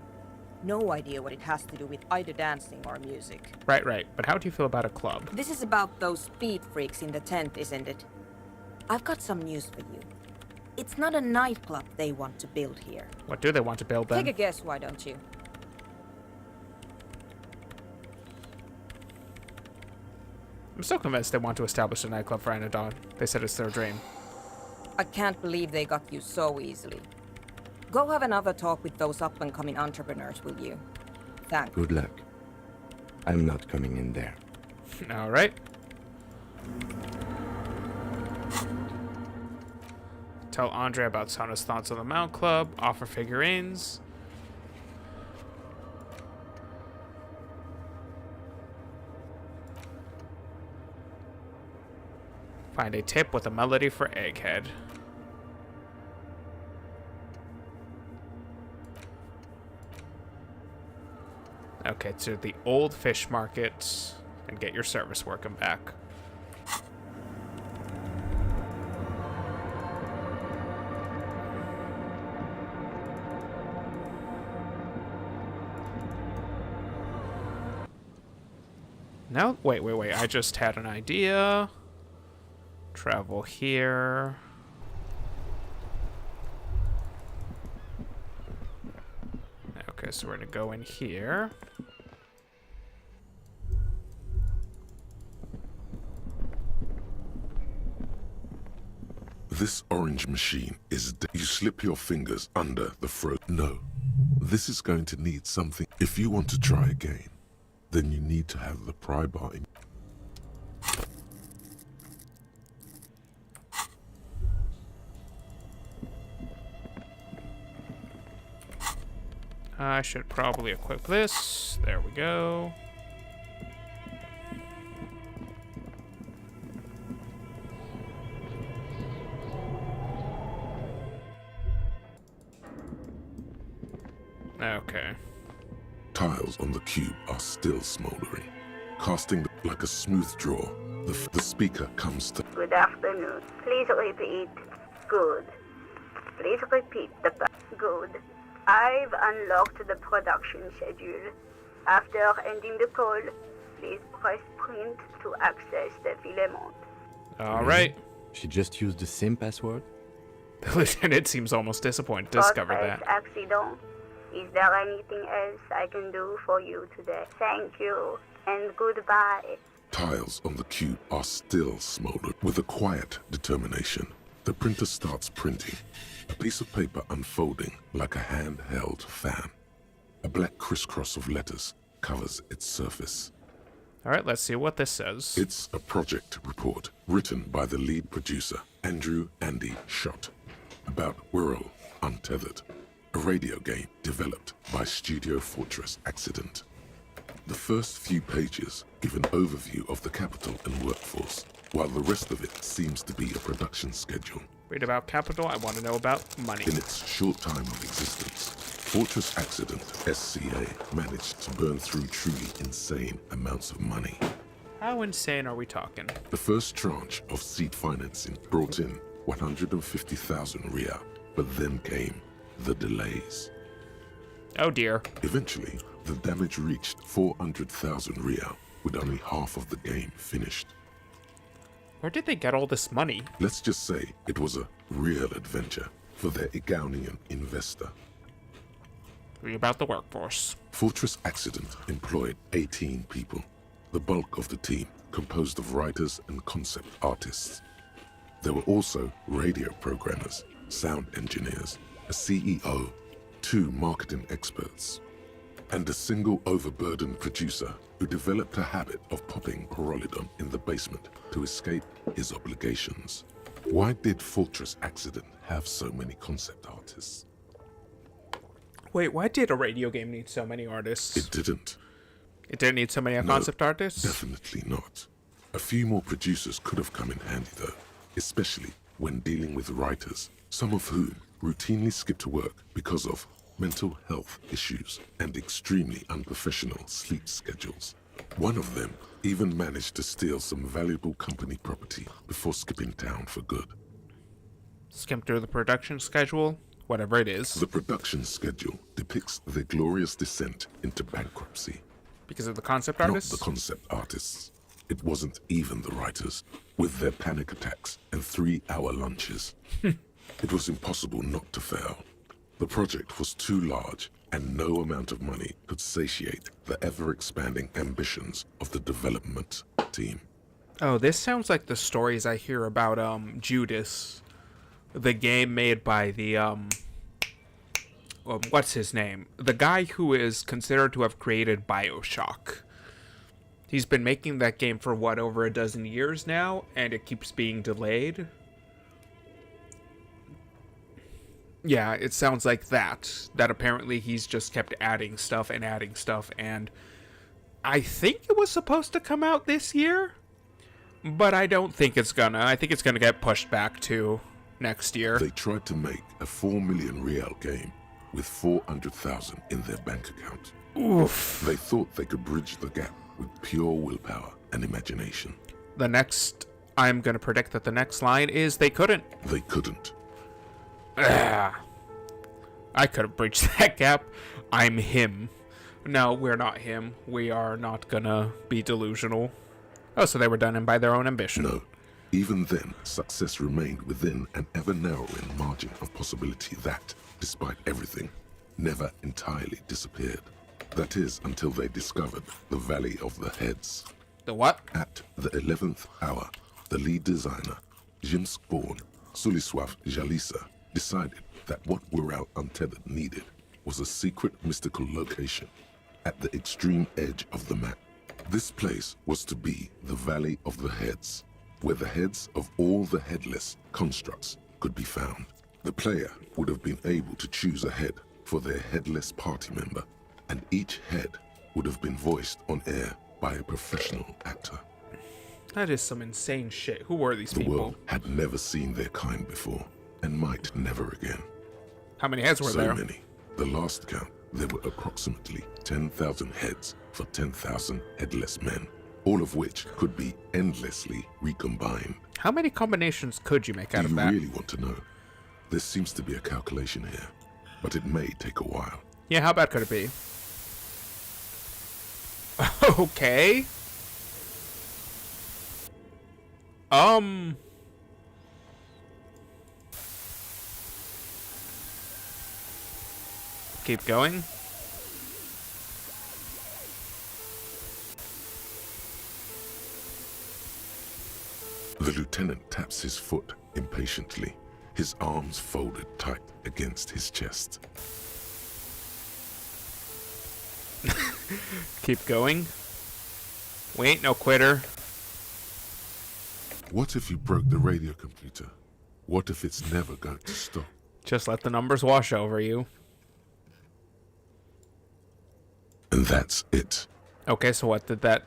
No idea what it has to do with either dancing or music.
Right. But how do you feel about a club?
This is about those speed freaks in the tent, isn't it? I've got some news for you. It's not a nightclub they want to build here.
What do they want to build then?
Take a guess, why don't you?
I'm so convinced they want to establish a nightclub for Anna Dawn. They said it's their dream.
I can't believe they got you so easily. Go have another talk with those up-and-coming entrepreneurs, will you? Thanks.
Good luck. I'm not coming in there.
Alright. Tell Andre about Sana's thoughts on the Mount Club. Offer figurines. Find a tip with a melody for Egghead. Okay, to the old fish market and get your service working back. Now, wait. I just had an idea. Travel here. Okay, so we're gonna go in here.
This orange machine is... You slip your fingers under the throat. No. This is going to need something. If you want to try again, then you need to have the pry bar in...
I should probably equip this. There we go. Okay.
Tiles on the cube are still smoldering, casting like a smooth draw. The speaker comes to...
Good afternoon. Please repeat. Good. Please repeat the... Good. I've unlocked the production schedule. After ending the call, please press print to access the filament.
All right.
She just used the same password?
The lieutenant seems almost disappointed to discover that.
Accident. Is there anything else I can do for you today? Thank you, and goodbye.
Tiles on the cube are still smoldering. With a quiet determination, the printer starts printing, a piece of paper unfolding like a handheld fan. A black crisscross of letters covers its surface.
All right, let's see what this says.
It's a project report written by the lead producer, Andrew Andy Schott, about Whirl Untethered, a radio game developed by Studio Fortress Accident. The first few pages give an overview of the capital and workforce, while the rest of it seems to be a production schedule.
Read about capital, I want to know about money.
In its short time of existence, Fortress Accident, SCA, managed to burn through truly insane amounts of money.
How insane are we talking?
The first tranche of seed financing brought in 150,000 Riyal, but then came the delays.
Oh dear.
Eventually, the damage reached 400,000 Riyal, with only half of the game finished.
Where did they get all this money?
Let's just say it was a real adventure for their Igaunian investor.
Read about the workforce.
Fortress Accident employed 18 people, the bulk of the team composed of writers and concept artists. There were also radio programmers, sound engineers, a CEO, 2 marketing experts, and a single overburdened producer who developed a habit of popping Pyrrolidon in the basement to escape his obligations. Why did Fortress Accident have so many concept artists?
Wait, why did a radio game need so many artists?
It didn't.
It didn't need so many
No,
concept artists?
Definitely not. A few more producers could have come in handy though, especially when dealing with writers, some of whom routinely skip to work because of mental health issues and extremely unprofessional sleep schedules. One of them even managed to steal some valuable company property before skipping town for good.
Skim through the production schedule, whatever it is.
The production schedule depicts their glorious descent into bankruptcy.
Because of the concept
Not
artists?
the concept artists. It wasn't even the writers, with their panic attacks and 3-hour lunches. It was impossible not to fail. The project was too large, and no amount of money could satiate the ever-expanding ambitions of the development team.
Oh, this sounds like the stories I hear about Judas, the game made by the what's his name? The guy who is considered to have created BioShock. He's been making that game for what, over a dozen years now, and it keeps being delayed. Yeah, it sounds like that apparently he's just kept adding stuff, and I think it was supposed to come out this year, but I don't think it's gonna. I think it's gonna get pushed back to next year.
They tried to make a 4 million Real game with 400,000 in their bank account.
Oof.
They thought they could bridge the gap with pure willpower and imagination.
I'm gonna predict that the next line is they couldn't.
They couldn't.
I could have bridged that gap. I'm him. No, we're not him. We are not gonna be delusional. Oh, so they were done in by their own ambition.
No. Even then, success remained within an ever-narrowing margin of possibility that, despite everything, never entirely disappeared. That is, until they discovered the Valley of the Heads.
The what?
At the 11th hour, the lead designer, Jim Spawn, Suliswaf Jalisa decided that what Wirral Untethered needed was a secret mystical location at the extreme edge of the map. This place was to be the Valley of the Heads, where the heads of all the headless constructs could be found. The player would have been able to choose a head for their headless party member, and each head would have been voiced on air by a professional actor.
That is some insane shit. Who were these
The
people?
world had never seen their kind before, and might never again.
How many heads were
So
there?
many. The last count, there were approximately 10,000 heads for 10,000 headless men, all of which could be endlessly recombined.
How many combinations could you make out
Do
of
you
that?
really want to know? There seems to be a calculation here, but it may take a while.
Yeah, how bad could it be? Okay. Keep going.
The lieutenant taps his foot impatiently, his arms folded tight against his chest.
Keep going. We ain't no quitter.
What if you broke the radio computer? What if it's never going to stop?
Just let the numbers wash over you.
And that's it.
Okay, so what did that...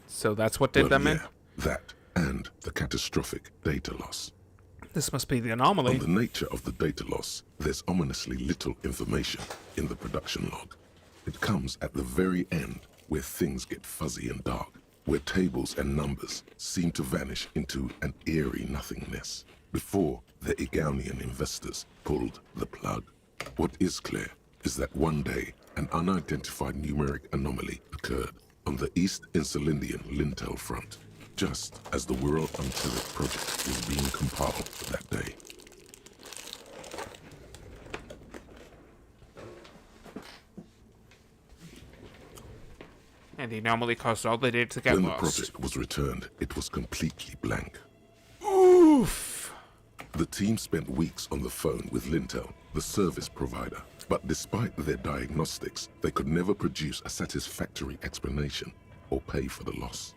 So that's what did
Well,
them in?
yeah, that and the catastrophic data loss.
This must be the
On
anomaly.
the nature of the data loss, there's ominously little information in the production log. It comes at the very end, where things get fuzzy and dark, where tables and numbers seem to vanish into an eerie nothingness, before the Igaunian investors pulled the plug. What is clear is that one day, an unidentified numeric anomaly occurred on the East Insulindian Lintel front, just as the Wirral Untethered project was being compiled that day.
And the anomaly caused all the data to get
When the
lost.
project was returned, it was completely blank.
Oof.
The team spent weeks on the phone with Lintel, the service provider, but despite their diagnostics, they could never produce a satisfactory explanation or pay for the loss.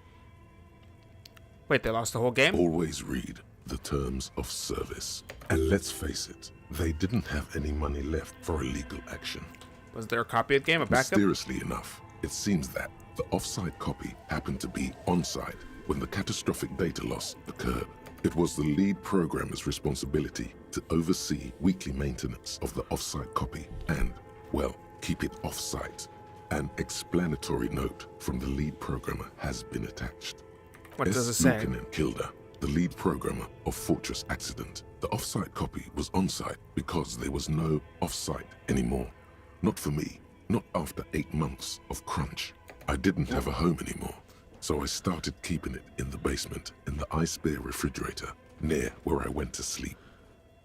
Wait, they lost the whole game?
Always read the terms of service. And let's face it, they didn't have any money left for illegal action.
Was there a copy of the game, a backup?
Mysteriously enough, it seems that the offsite copy happened to be onsite when the catastrophic data loss occurred. It was the lead programmer's responsibility to oversee weekly maintenance of the offsite copy and, well, keep it offsite. An explanatory note from the lead programmer has been attached.
What does it say?
Lukanen Kilda, the lead programmer of Fortress Accident. The offsite copy was onsite because there was no offsite anymore. Not for me, not after 8 months of crunch. I didn't have a home anymore, so I started keeping it in the basement in the Ice Bear refrigerator, near where I went to sleep.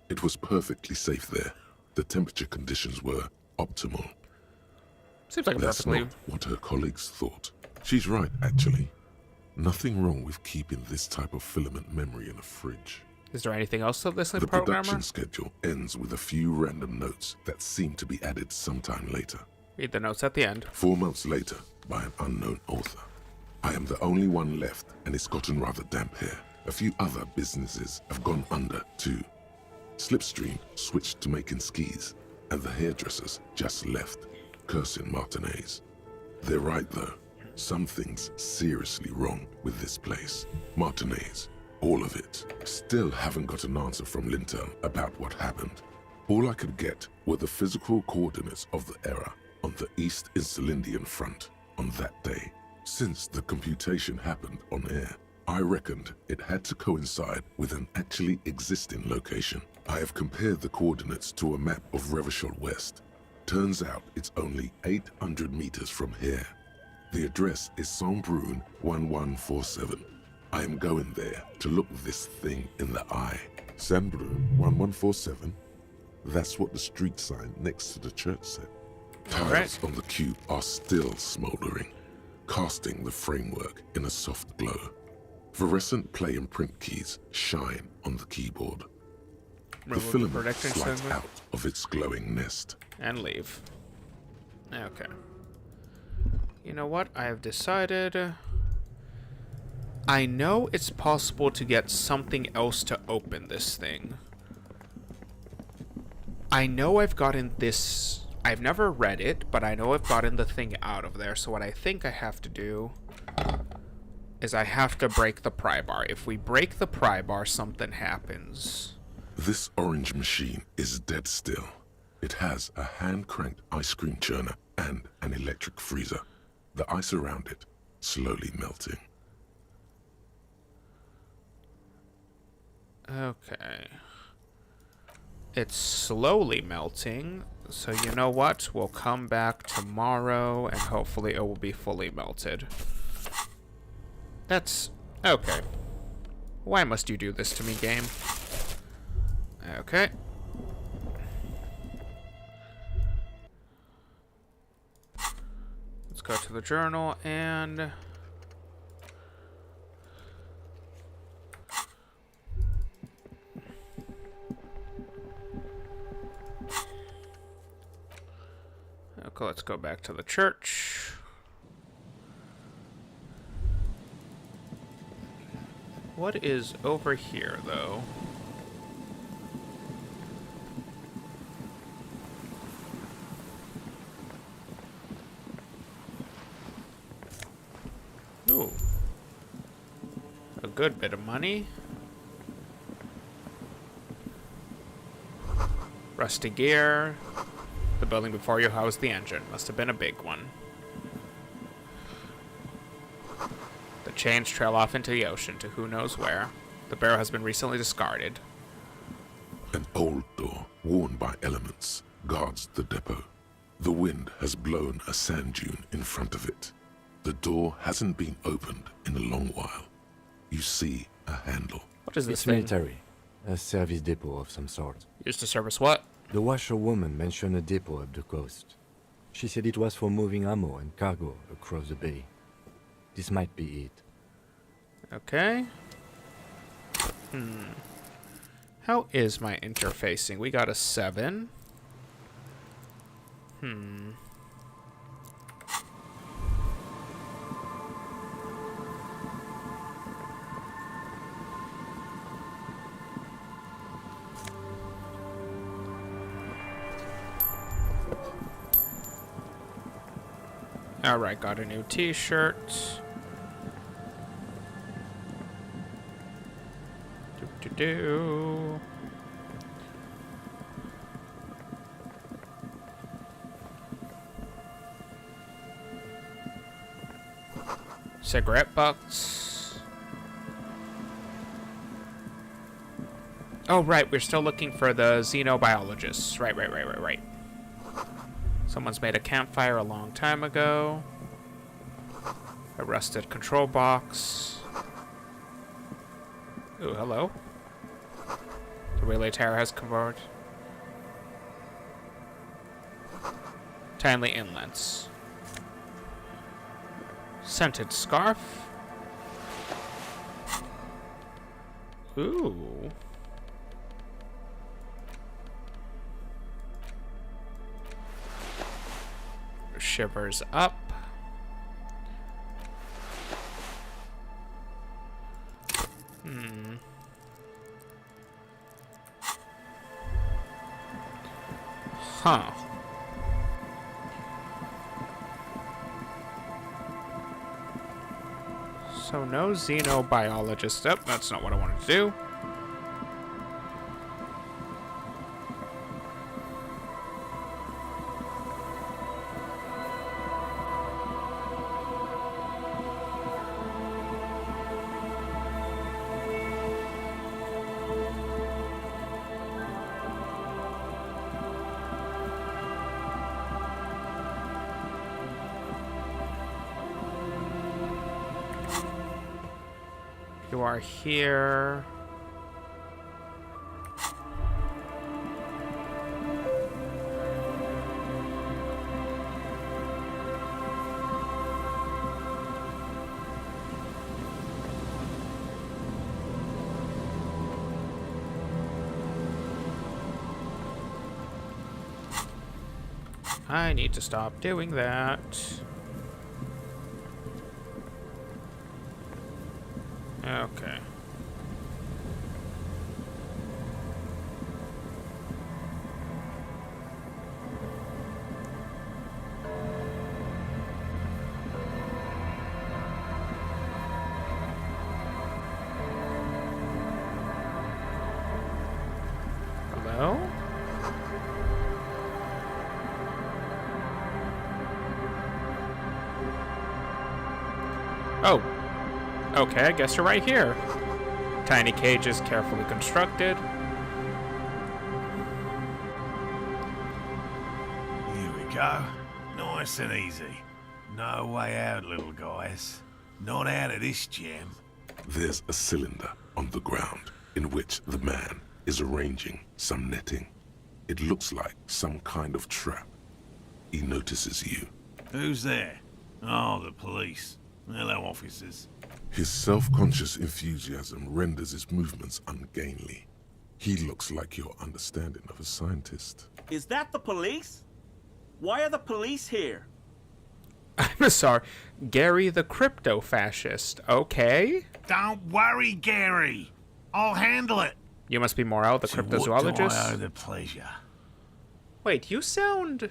It was perfectly safe there. The temperature conditions were optimal.
Seems like a
That's
perfectly...
not what her colleagues thought. She's right, actually. Nothing wrong with keeping this type of filament memory in a fridge.
Is there anything else to this
The
programmer?
production schedule ends with a few random notes that seem to be added sometime later.
Read the notes at the end.
4 months later, by an unknown author. I am the only one left, and it's gotten rather damp here. A few other businesses have gone under, too. Slipstream switched to making skis, and the hairdressers just left, cursing Martinez. They're right, though. Something's seriously wrong with this place. Martinez, all of it. Still haven't got an answer from Lintel about what happened. All I could get were the physical coordinates of the error on the East Insulindian front on that day. Since the computation happened on air, I reckoned it had to coincide with an actually existing location. I have compared the coordinates to a map of Revachol West. Turns out it's only 800 meters from here. The address is Saint-Brun 1147. I am going there to look this thing in the eye. Saint-Brun 1147? That's what the street sign next to the church said. Tiles on the cube are still smoldering, casting the framework in a soft glow. Fluorescent play and print keys shine on the keyboard. The
Remove
filament
protecting
slides
segment.
out of its glowing nest.
And leave. Okay. You know what? I have decided. I know it's possible to get something else to open this thing. I know I've gotten this. I've never read it, but I know I've gotten the thing out of there. So what I think I have to do is I have to break the pry bar. If we break the pry bar, something happens.
This orange machine is dead still. It has a hand-cranked ice cream churner and an electric freezer. The ice around it slowly melting.
Okay. It's slowly melting, so you know what? We'll come back tomorrow, and hopefully it will be fully melted. That's... okay. Why must you do this to me, game? Okay. Let's go to the journal, and... okay, let's go back to the church. What is over here, though? Ooh. A good bit of money. Rusty gear. The building before you housed the engine. Must have been a big one. The chains trail off into the ocean to who knows where. The barrel has been recently discarded.
An old door, worn by elements, guards the depot. The wind has blown a sand dune in front of it. The door hasn't been opened in a long while. You see a handle.
What is this
It's
thing?
military. A service depot of some sort.
Used to service what?
The washerwoman mentioned a depot up the coast. She said it was for moving ammo and cargo across the bay. This might be it.
Okay. How is my interfacing? We got a 7. Alright, got a new t-shirt. Do. Cigarette butts. Oh, right, we're still looking for the xenobiologists. Right. Someone's made a campfire a long time ago. A rusted control box. Ooh, hello. The relay tower has converted. Timely inlets. Scented scarf. Ooh. Shivers up. Huh. So no xenobiologist. Oh, that's not what I wanted to do. You are here. I need to stop doing that. Okay. Hello? Oh. Okay, I guess you're right here. Tiny cages carefully constructed.
Here we go. Nice and easy. No way out, little guys. Not out of this gem.
There's a cylinder on the ground in which the man is arranging some netting. It looks like some kind of trap. He notices you.
Who's there? Oh, the police. Hello, officers.
His self-conscious enthusiasm renders his movements ungainly. He looks like your understanding of a scientist.
Is that the police? Why are the police here?
I'm sorry. Gary the crypto-fascist. Okay.
Don't worry, Gary. I'll handle it.
You must be Morel, the
To what
cryptozoologist.
do I owe the pleasure?
Wait, you sound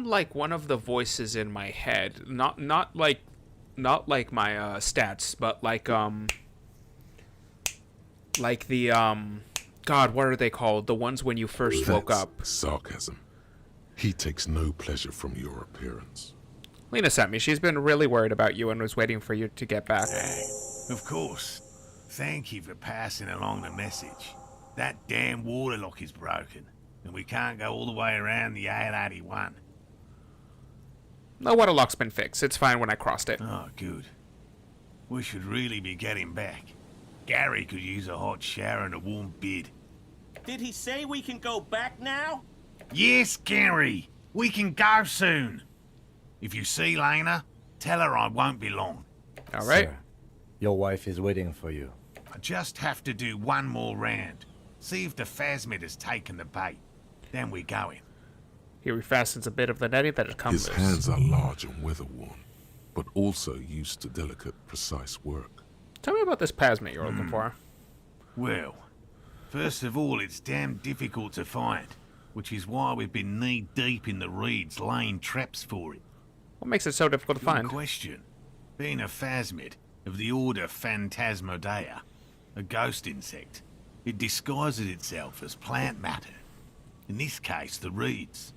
like one of the voices in my head. Not like my stats, but like the God, what are they called? The ones when you first woke
That's
up.
sarcasm. He takes no pleasure from your appearance.
Lena sent me. She's been really worried about you and was waiting for you to get back.
Of course. Thank you for passing along the message. That damn water lock is broken, and we can't go all the way around the 881.
The water lock's been fixed. It's fine when I crossed it.
Oh, good. We should really be getting back. Gary could use a hot shower and a warm bed.
Did he say we can go back now?
Yes, Gary! We can go soon! If you see Lena, tell her I won't be long.
All right.
Sir, your wife is waiting for you.
I just have to do one more round. See if the Phasmid has taken the bait. Then we're going.
He refastens a bit of the netting that had come
His
loose.
hands are large and weather-worn, but also used to delicate, precise work.
Tell me about this Phasmid you're looking for.
Well, first of all, it's damn difficult to find, which is why we've been knee-deep in the reeds laying traps for it.
What makes it so difficult to
Good
find?
question. Being a Phasmid of the order Phantasmodea, a ghost insect, it disguises itself as plant matter. In this case, the reeds.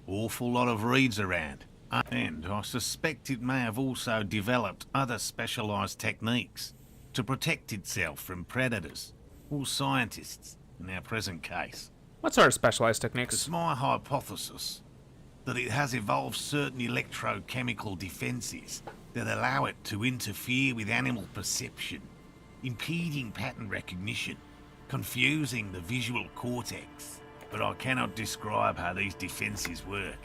Awful lot of reeds around. And I suspect it may have also developed other specialised techniques to protect itself from predators, or scientists, in our present case.
What sort of specialized
It's
techniques?
my hypothesis that it has evolved certain electrochemical defenses that allow it to interfere with animal perception, impeding pattern recognition, confusing the visual cortex. But I cannot describe how these defenses work,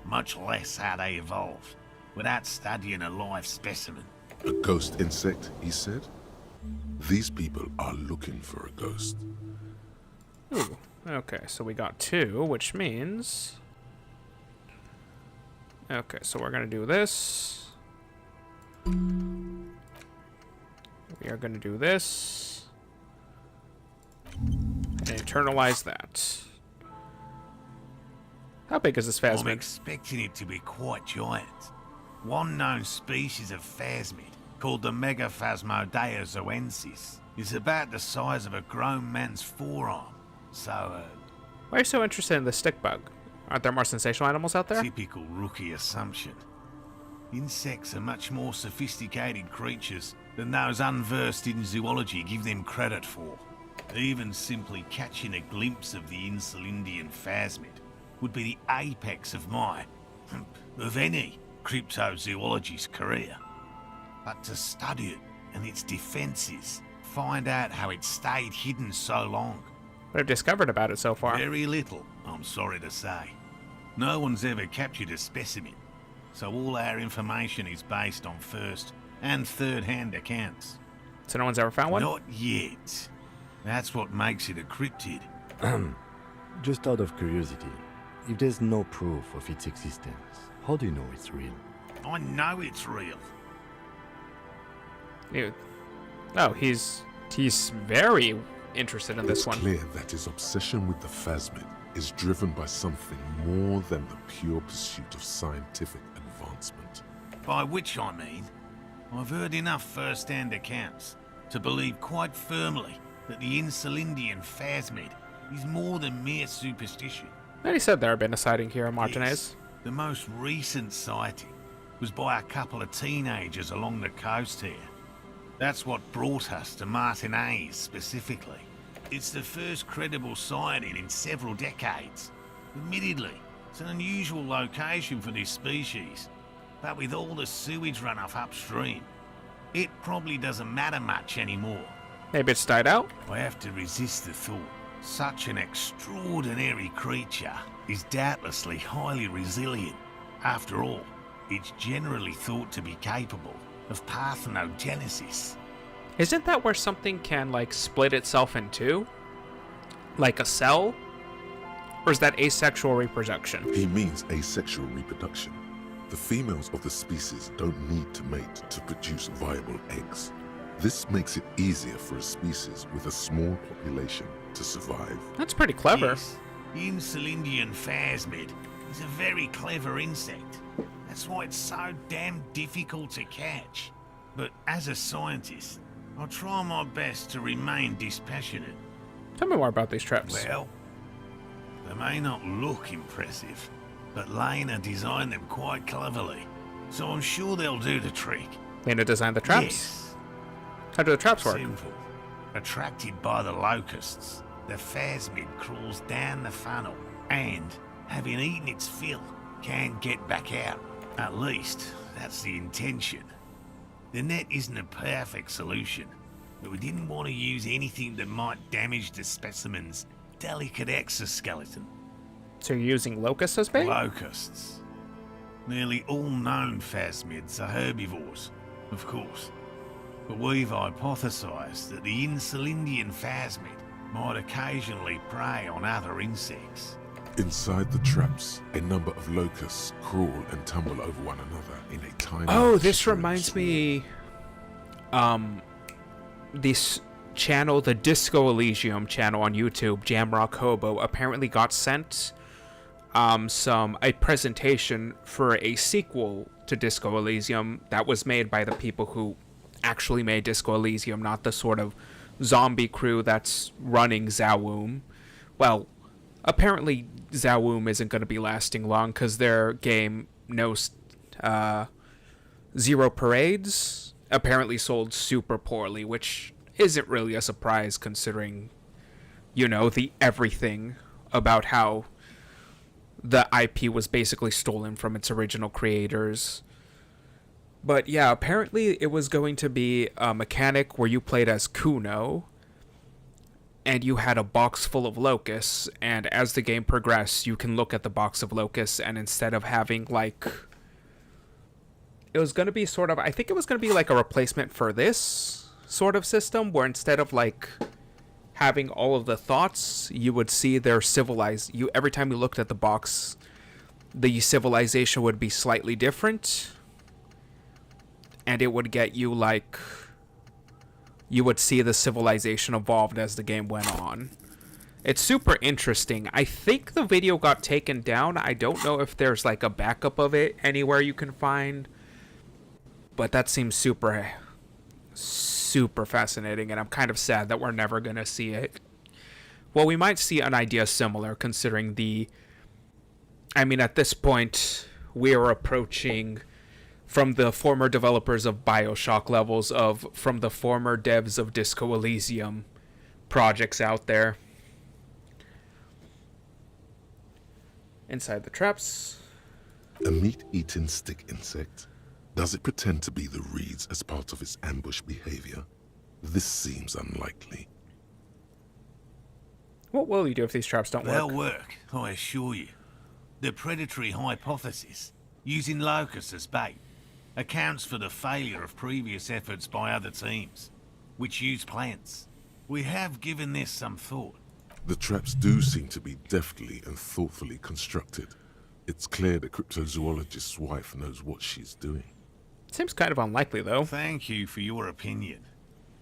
much less how they evolved, without studying a live specimen.
A ghost insect, he said? These people are looking for a ghost.
Ooh. Okay, so we got 2, which means... Okay, so we're gonna do this. We are gonna do this. And internalize that. How big is this
I'm
Phasmid?
expecting it to be quite giant. One known species of Phasmid, called the Megaphasmodea zoensis, is about the size of a grown man's forearm. So,
Why are you so interested in the stick bug? Aren't there more sensational animals out there?
typical rookie assumption. Insects are much more sophisticated creatures than those unversed in zoology give them credit for. Even simply catching a glimpse of the Insulindian Phasmid would be the apex of of any cryptozoologist's career. But to study it and its defenses, find out how it stayed hidden so long.
What I've discovered about it so far.
Very little, I'm sorry to say. No one's ever captured a specimen, so all our information is based on first and third-hand accounts.
So no one's ever found one?
Not yet. That's what makes it a cryptid.
Just out of curiosity, if there's no proof of its existence, how do you know it's real?
I know it's real.
You, oh, he's very interested in this
It's
one.
clear that his obsession with the Phasmid is driven by something more than the pure pursuit of scientific advancement.
By which I mean, I've heard enough first-hand accounts to believe quite firmly that the Insulindian Phasmid is more than mere superstition.
And he said there had been a sighting here in Martinez.
Yes, the most recent sighting was by a couple of teenagers along the coast here. That's what brought us to Martinez specifically. It's the first credible sighting in several decades. Admittedly, it's an unusual location for this species, but with all the sewage runoff upstream, it probably doesn't matter much anymore.
Maybe it's died out?
I have to resist the thought. Such an extraordinary creature is doubtlessly highly resilient. After all, it's generally thought to be capable of parthenogenesis.
Isn't that where something can, like, split itself in two? Like a cell? Or is that asexual reproduction?
He means asexual reproduction. The females of the species don't need to mate to produce viable eggs. This makes it easier for a species with a small population to survive.
That's pretty clever.
Yes, the Insulindian Phasmid is a very clever insect. That's why it's so damn difficult to catch. But as a scientist, I'll try my best to remain dispassionate.
Tell me more about these traps.
Well, they may not look impressive, but Lena designed them quite cleverly, so I'm sure they'll do the trick.
Lena designed the traps?
Yes.
How do the traps work?
Simple. Attracted by the locusts, the Phasmid crawls down the funnel and, having eaten its fill, can't get back out. At least, that's the intention. The net isn't a perfect solution, but we didn't want to use anything that might damage the specimen's delicate exoskeleton.
So you're using locusts as bait?
Locusts. Nearly all known phasmids are herbivores, of course. But we've hypothesized that the Insulindian phasmid might occasionally prey on other insects.
Inside the traps, a number of locusts crawl and tumble over one another in a tiny...
Oh, this
shivering
reminds
swarm.
me... This channel, the Disco Elysium channel on YouTube, Jamrock Hobo, apparently got sent a presentation for a sequel to Disco Elysium that was made by the people who actually made Disco Elysium, not the sort of zombie crew that's running Zawoom. Well, apparently Zawoom isn't going to be lasting long because their game, Zero Parades, apparently sold super poorly, which isn't really a surprise considering, the everything about how the IP was basically stolen from its original creators. But yeah, apparently it was going to be a mechanic where you played as Kuno, and you had a box full of locusts, and as the game progressed, you can look at the box of locusts, and instead of having, it was going to be I think it was going to be like a replacement for this sort of system, where instead of, having all of the thoughts, you would see their every time you looked at the box, the civilization would be slightly different, and it would get you, you would see the civilization evolved as the game went on. It's super interesting. I think the video got taken down. I don't know if there's, a backup of it anywhere you can find, but that seems super fascinating, and I'm kind of sad that we're never going to see it. Well, we might see an idea similar, considering at this point, we are approaching, from the former developers of BioShock levels from the former devs of Disco Elysium projects out there. Inside the traps.
A meat-eating stick insect? Does it pretend to be the reeds as part of its ambush behavior? This seems unlikely.
What will you do if these traps don't
They'll
work?
work, I assure you. The predatory hypothesis, using locusts as bait, accounts for the failure of previous efforts by other teams, which use plants. We have given this some thought.
The traps do seem to be deftly and thoughtfully constructed. It's clear the cryptozoologist's wife knows what she's doing.
Seems kind of unlikely, though.
Thank you for your opinion.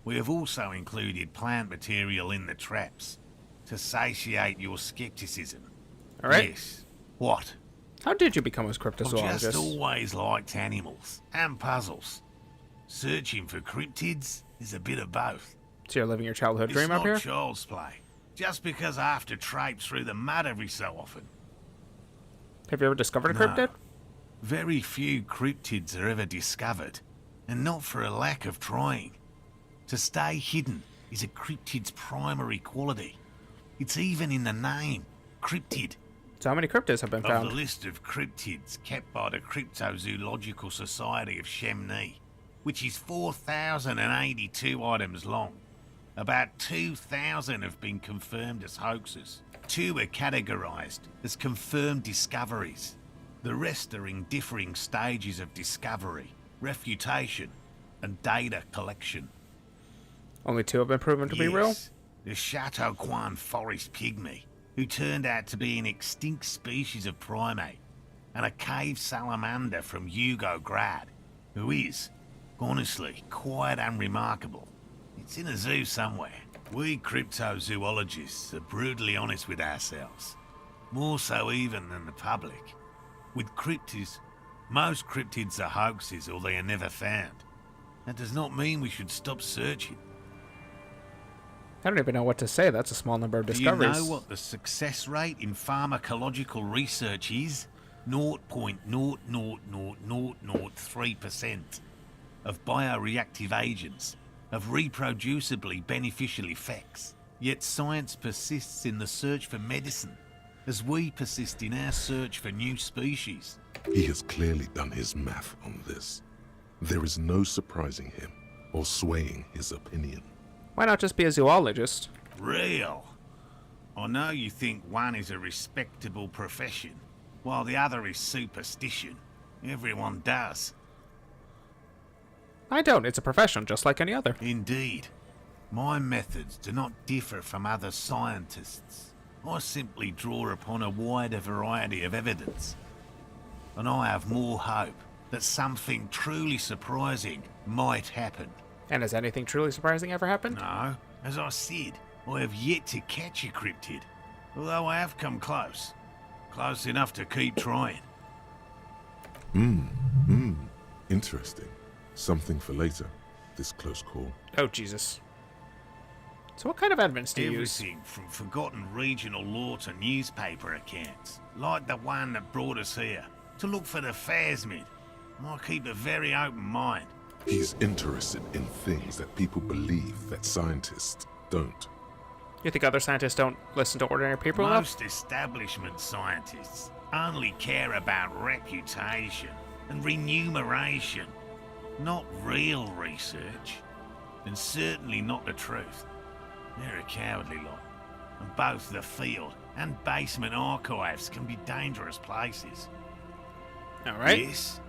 We have also included plant material in the traps to satiate your skepticism.
All right.
Yes. What?
How did you become a
I've
cryptozoologist?
just always liked animals and puzzles. Searching for cryptids is a bit of both.
So you're living your childhood
It's
dream up
not
here?
child's play. Just because I have to traipse through the mud every so often.
Have you ever discovered a
No.
cryptid?
Very few cryptids are ever discovered, and not for a lack of trying. To stay hidden is a cryptid's primary quality. It's even in the name, cryptid.
So how many cryptids have been
Of
found?
the list of cryptids kept by the Cryptozoological Society of Chemnee, which is 4,082 items long, about 2,000 have been confirmed as hoaxes. 2 are categorized as confirmed discoveries. The rest are in differing stages of discovery, refutation, and data collection.
Only 2 have been proven to be real?
Yes, the Chateau Quan forest pygmy, who turned out to be an extinct species of primate, and a cave salamander from Yugograd, who is, honestly, quite unremarkable. It's in a zoo somewhere. We cryptozoologists are brutally honest with ourselves, more so even than the public. With cryptids, most cryptids are hoaxes or they are never found. That does not mean we should stop searching.
I don't even know what to say. That's a small number of
Do you
discoveries.
know what the success rate in pharmacological research is? 0.00003% of bioreactive agents have reproducibly beneficial effects. Yet science persists in the search for medicine, as we persist in our search for new species.
He has clearly done his math on this. There is no surprising him or swaying his opinion.
Why not just be a zoologist?
Real. I know you think one is a respectable profession, while the other is superstition. Everyone does.
I don't. It's a profession, just like any other.
Indeed. My methods do not differ from other scientists. I simply draw upon a wider variety of evidence. And I have more hope that something truly surprising might happen.
And has anything truly surprising ever happened?
No, as I said, I have yet to catch a cryptid. Although I have come close. Close enough to keep trying.
Interesting. Something for later, this close call.
Oh, Jesus. So what kind of evidence do you use?
Everything from forgotten regional law to newspaper accounts, like the one that brought us here, to look for the Phasmid. I keep a very open mind.
He's interested in things that people believe that scientists don't.
You think other scientists don't listen to ordinary people enough?
Most establishment scientists only care about reputation and remuneration, not real research, and certainly not the truth. They're a cowardly lot, and both the field and basement archives can be dangerous places.
All right.
Yes,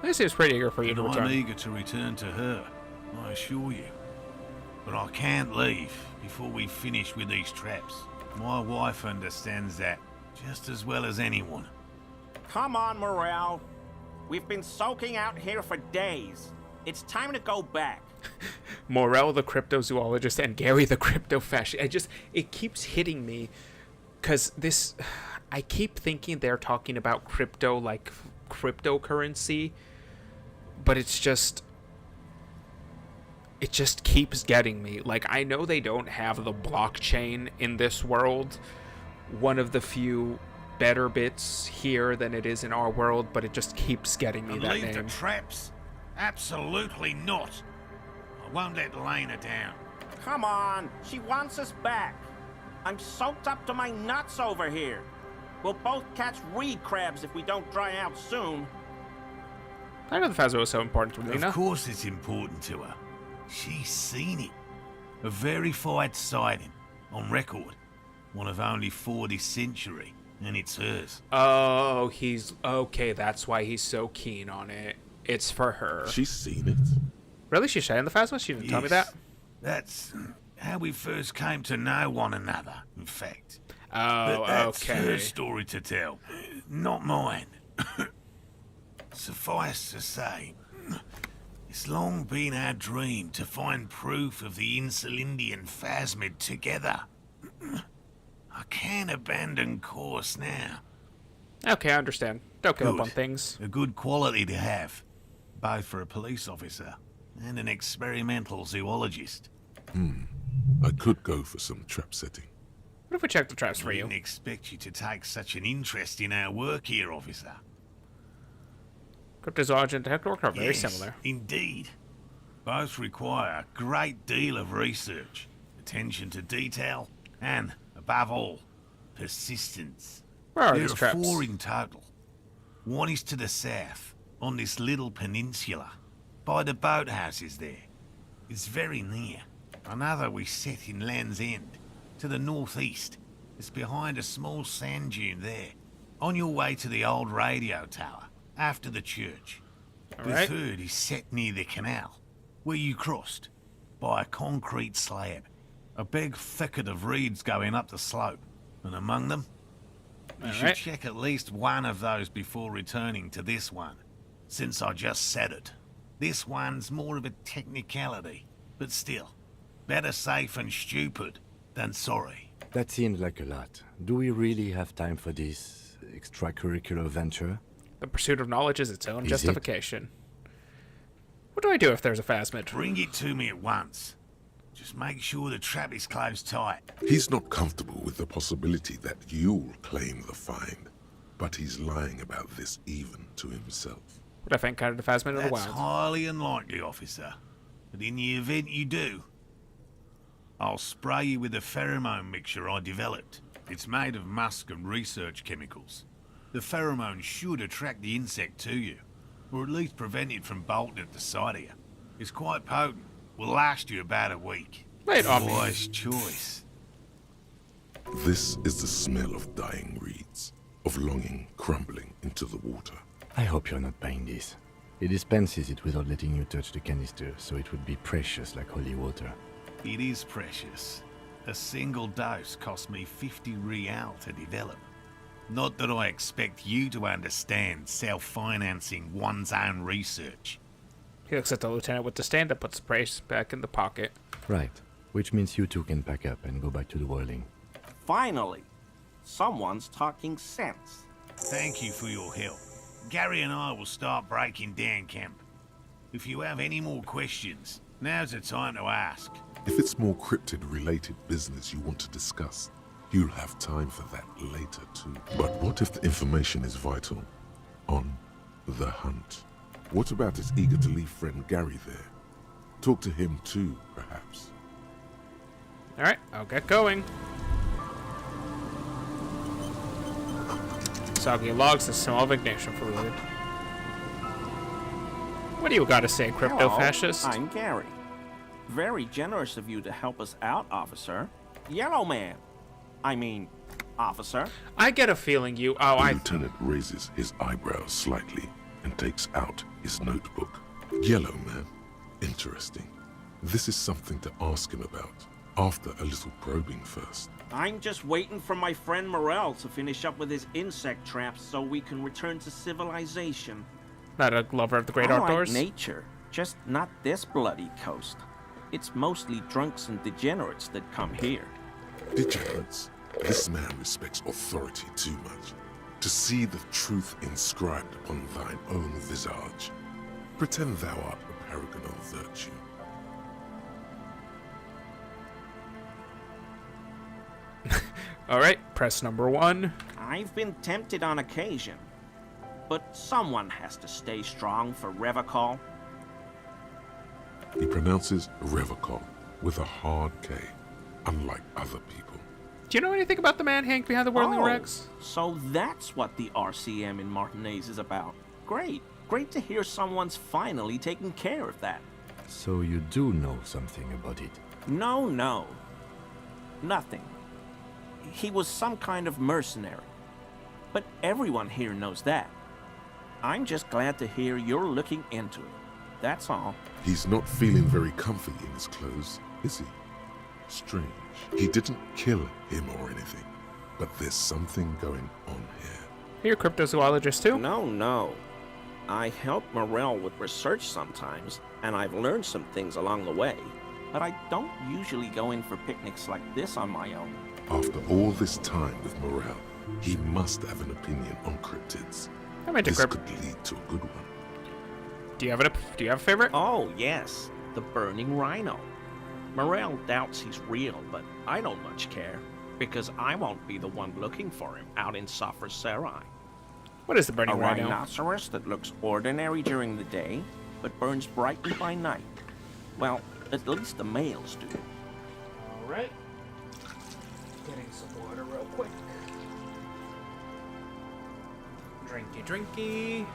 This seems pretty eager for you
and
to
I'm
return.
eager to return to her, I assure you. But I can't leave before we've finished with these traps. My wife understands that just as well as anyone.
Come on, Morel. We've been soaking out here for days. It's time to go back.
Morel the cryptozoologist and Gary the crypto-fascist. It keeps hitting me because I keep thinking they're talking about crypto like cryptocurrency, but it just keeps getting me. Like, I know they don't have the blockchain in this world, one of the few better bits here than it is in our world, but it just keeps getting me
And
that
leave
name.
the traps? Absolutely not. I won't let Lena down.
Come on, she wants us back. I'm soaked up to my nuts over here. We'll both catch reed crabs if we don't dry out soon.
I know the Phasma was so important to Lena.
Of course it's important to her. She's seen it. A verified sighting, on record. One of only 4 this century, and it's hers.
Oh, he's okay. That's why he's so keen on it. It's for her.
She's seen it.
Really? She's saying the Phasma? She didn't tell me that.
That's how we first came to know one another, in fact.
Oh,
But that's
okay.
her story to tell, not mine. Suffice to say, it's long been our dream to find proof of the Insulindian Phasmid together. I can't abandon course now.
Okay, I understand. Don't give up
Good.
on things.
A good quality to have, both for a police officer and an experimental zoologist.
I could go for some trap setting.
What if we check the traps for
I
you?
didn't expect you to take such an interest in our work here, officer.
Cryptozoology and detective work are very
Yes,
similar.
Indeed. Both require a great deal of research, attention to detail, and, above all, persistence.
Where are
There
these
are
traps?
4 in total. One is to the south, on this little peninsula, by the boathouses there. It's very near. Another we set in Land's End, to the northeast. It's behind a small sand dune there, on your way to the old radio tower, after the church. The
Alright.
third is set near the canal, where you crossed, by a concrete slab. A big thicket of reeds going up the slope, and among them, you should
Alright.
check at least one of those before returning to this one, since I just said it. This one's more of a technicality, but still, better safe and stupid than sorry.
That seems like a lot. Do we really have time for this extracurricular venture?
The pursuit of knowledge is its own
Is it?
justification. What do I do if there's a phasmid?
Bring it to me at once. Just make sure the trap is closed tight.
He's not comfortable with the possibility that you'll claim the find, but he's lying about this even to himself.
What if I encountered a phasmid in the
That's
wild?
highly unlikely, officer. But in the event you do, I'll spray you with a pheromone mixture I developed. It's made of musk and research chemicals. The pheromone should attract the insect to you, or at least prevent it from bolting at the sight of you. It's quite potent. Will last you about a week.
Wait,
Wise choice.
This is the smell of dying reeds, of longing crumbling into the water.
I hope you're not buying this. He dispenses it without letting you touch the canister, so it would be precious like holy water.
It is precious. A single dose cost me 50 real to develop. Not that I expect you to understand self-financing one's own research.
He looks at the lieutenant with disdain that puts the price back in the pocket.
Right. Which means you two can pack up and go back to the whirling.
Finally, someone's talking sense.
Thank you for your help. Gary and I will start breaking down camp. If you have any more questions, now's the time to ask.
If it's more cryptid-related business you want to discuss, you'll have time for that later too. But what if the information is vital? On the hunt. What about his eager-to-leave friend Gary there? Talk to him too, perhaps.
Alright, I'll get going. Soggy logs and smell of ignition fluid. What do you got to say, crypto-fascist?
Hello, I'm Gary. Very generous of you to help us out, officer. Yellow man. I mean, officer.
I get a feeling you... Oh,
The
I...
lieutenant raises his eyebrows slightly and takes out his notebook. Yellow man. Interesting. This is something to ask him about, after a little probing first.
I'm just waiting for my friend Morel to finish up with his insect traps so we can return to civilization.
Not a lover of the great
I
outdoors?
like nature, just not this bloody coast. It's mostly drunks and degenerates that come here.
Degenerates. This man respects authority too much. To see the truth inscribed upon thine own visage. Pretend thou art a paragon of virtue.
Alright, press number 1.
I've been tempted on occasion, but someone has to stay strong for Revocol.
He pronounces Revocol with a hard K, unlike other people.
Do you know anything about the man hanged behind the Whirling
Oh,
Rex?
so that's what the RCM in Martinez is about. Great. Great to hear someone's finally taking care of that.
So you do know something about it.
No. Nothing. He was some kind of mercenary. But everyone here knows that. I'm just glad to hear you're looking into it. That's all.
He's not feeling very comfy in his clothes, is he? Strange. He didn't kill him or anything, but there's something going on here.
You're a cryptozoologist too?
No. I help Morel with research sometimes, and I've learned some things along the way. But I don't usually go in for picnics like this on my own.
After all this time with Morel, he must have an opinion on cryptids.
I'm into
This
crypt.
could lead to a good one.
Do you have a favorite?
Oh, yes, the burning rhino. Morel doubts he's real, but I don't much care, because I won't be the one looking for him out in Safra Serai.
What is the
A
burning rhino?
rhinoceros that looks ordinary during the day, but burns brightly by night. Well, at least the males do.
Alright. Getting some water real quick. Drinky.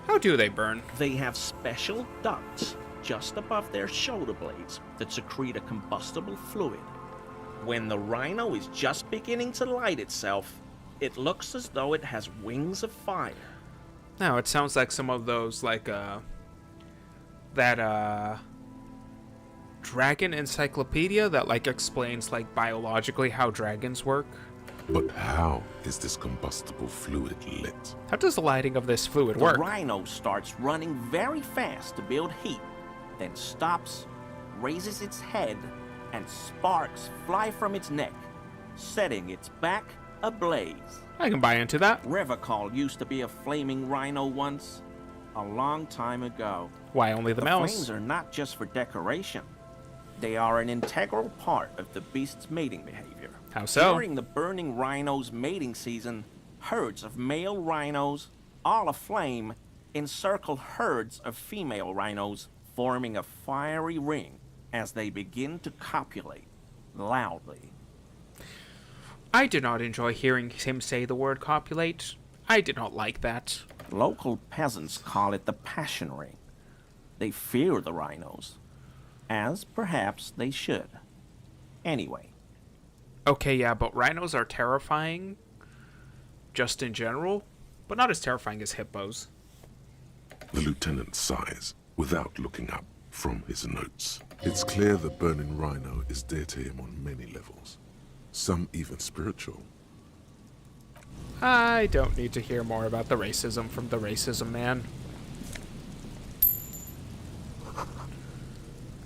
How do they burn?
They have special ducts just above their shoulder blades that secrete a combustible fluid. When the rhino is just beginning to light itself, it looks as though it has wings of fire.
No, it sounds like some of those, like, that dragon encyclopedia that, like, explains, like, biologically how dragons work.
But how is this combustible fluid lit?
How does the lighting of this fluid
The
work?
rhino starts running very fast to build heat, then stops, raises its head, and sparks fly from its neck, setting its back ablaze.
I can buy into that.
Revacol used to be a flaming rhino once, a long time ago.
Why only the
The
males?
flames are not just for decoration. They are an integral part of the beast's mating behavior.
How so?
During the burning rhino's mating season, herds of male rhinos, all aflame, encircle herds of female rhinos, forming a fiery ring as they begin to copulate loudly.
I did not enjoy hearing him say the word copulate. I did not like that.
Local peasants call it the passion ring. They fear the rhinos, as perhaps they should. Anyway,
Okay, yeah, but rhinos are terrifying, just in general, but not as terrifying as hippos.
The lieutenant sighs, without looking up from his notes. It's clear the burning rhino is dear to him on many levels, some even spiritual.
I don't need to hear more about the racism from the racism man.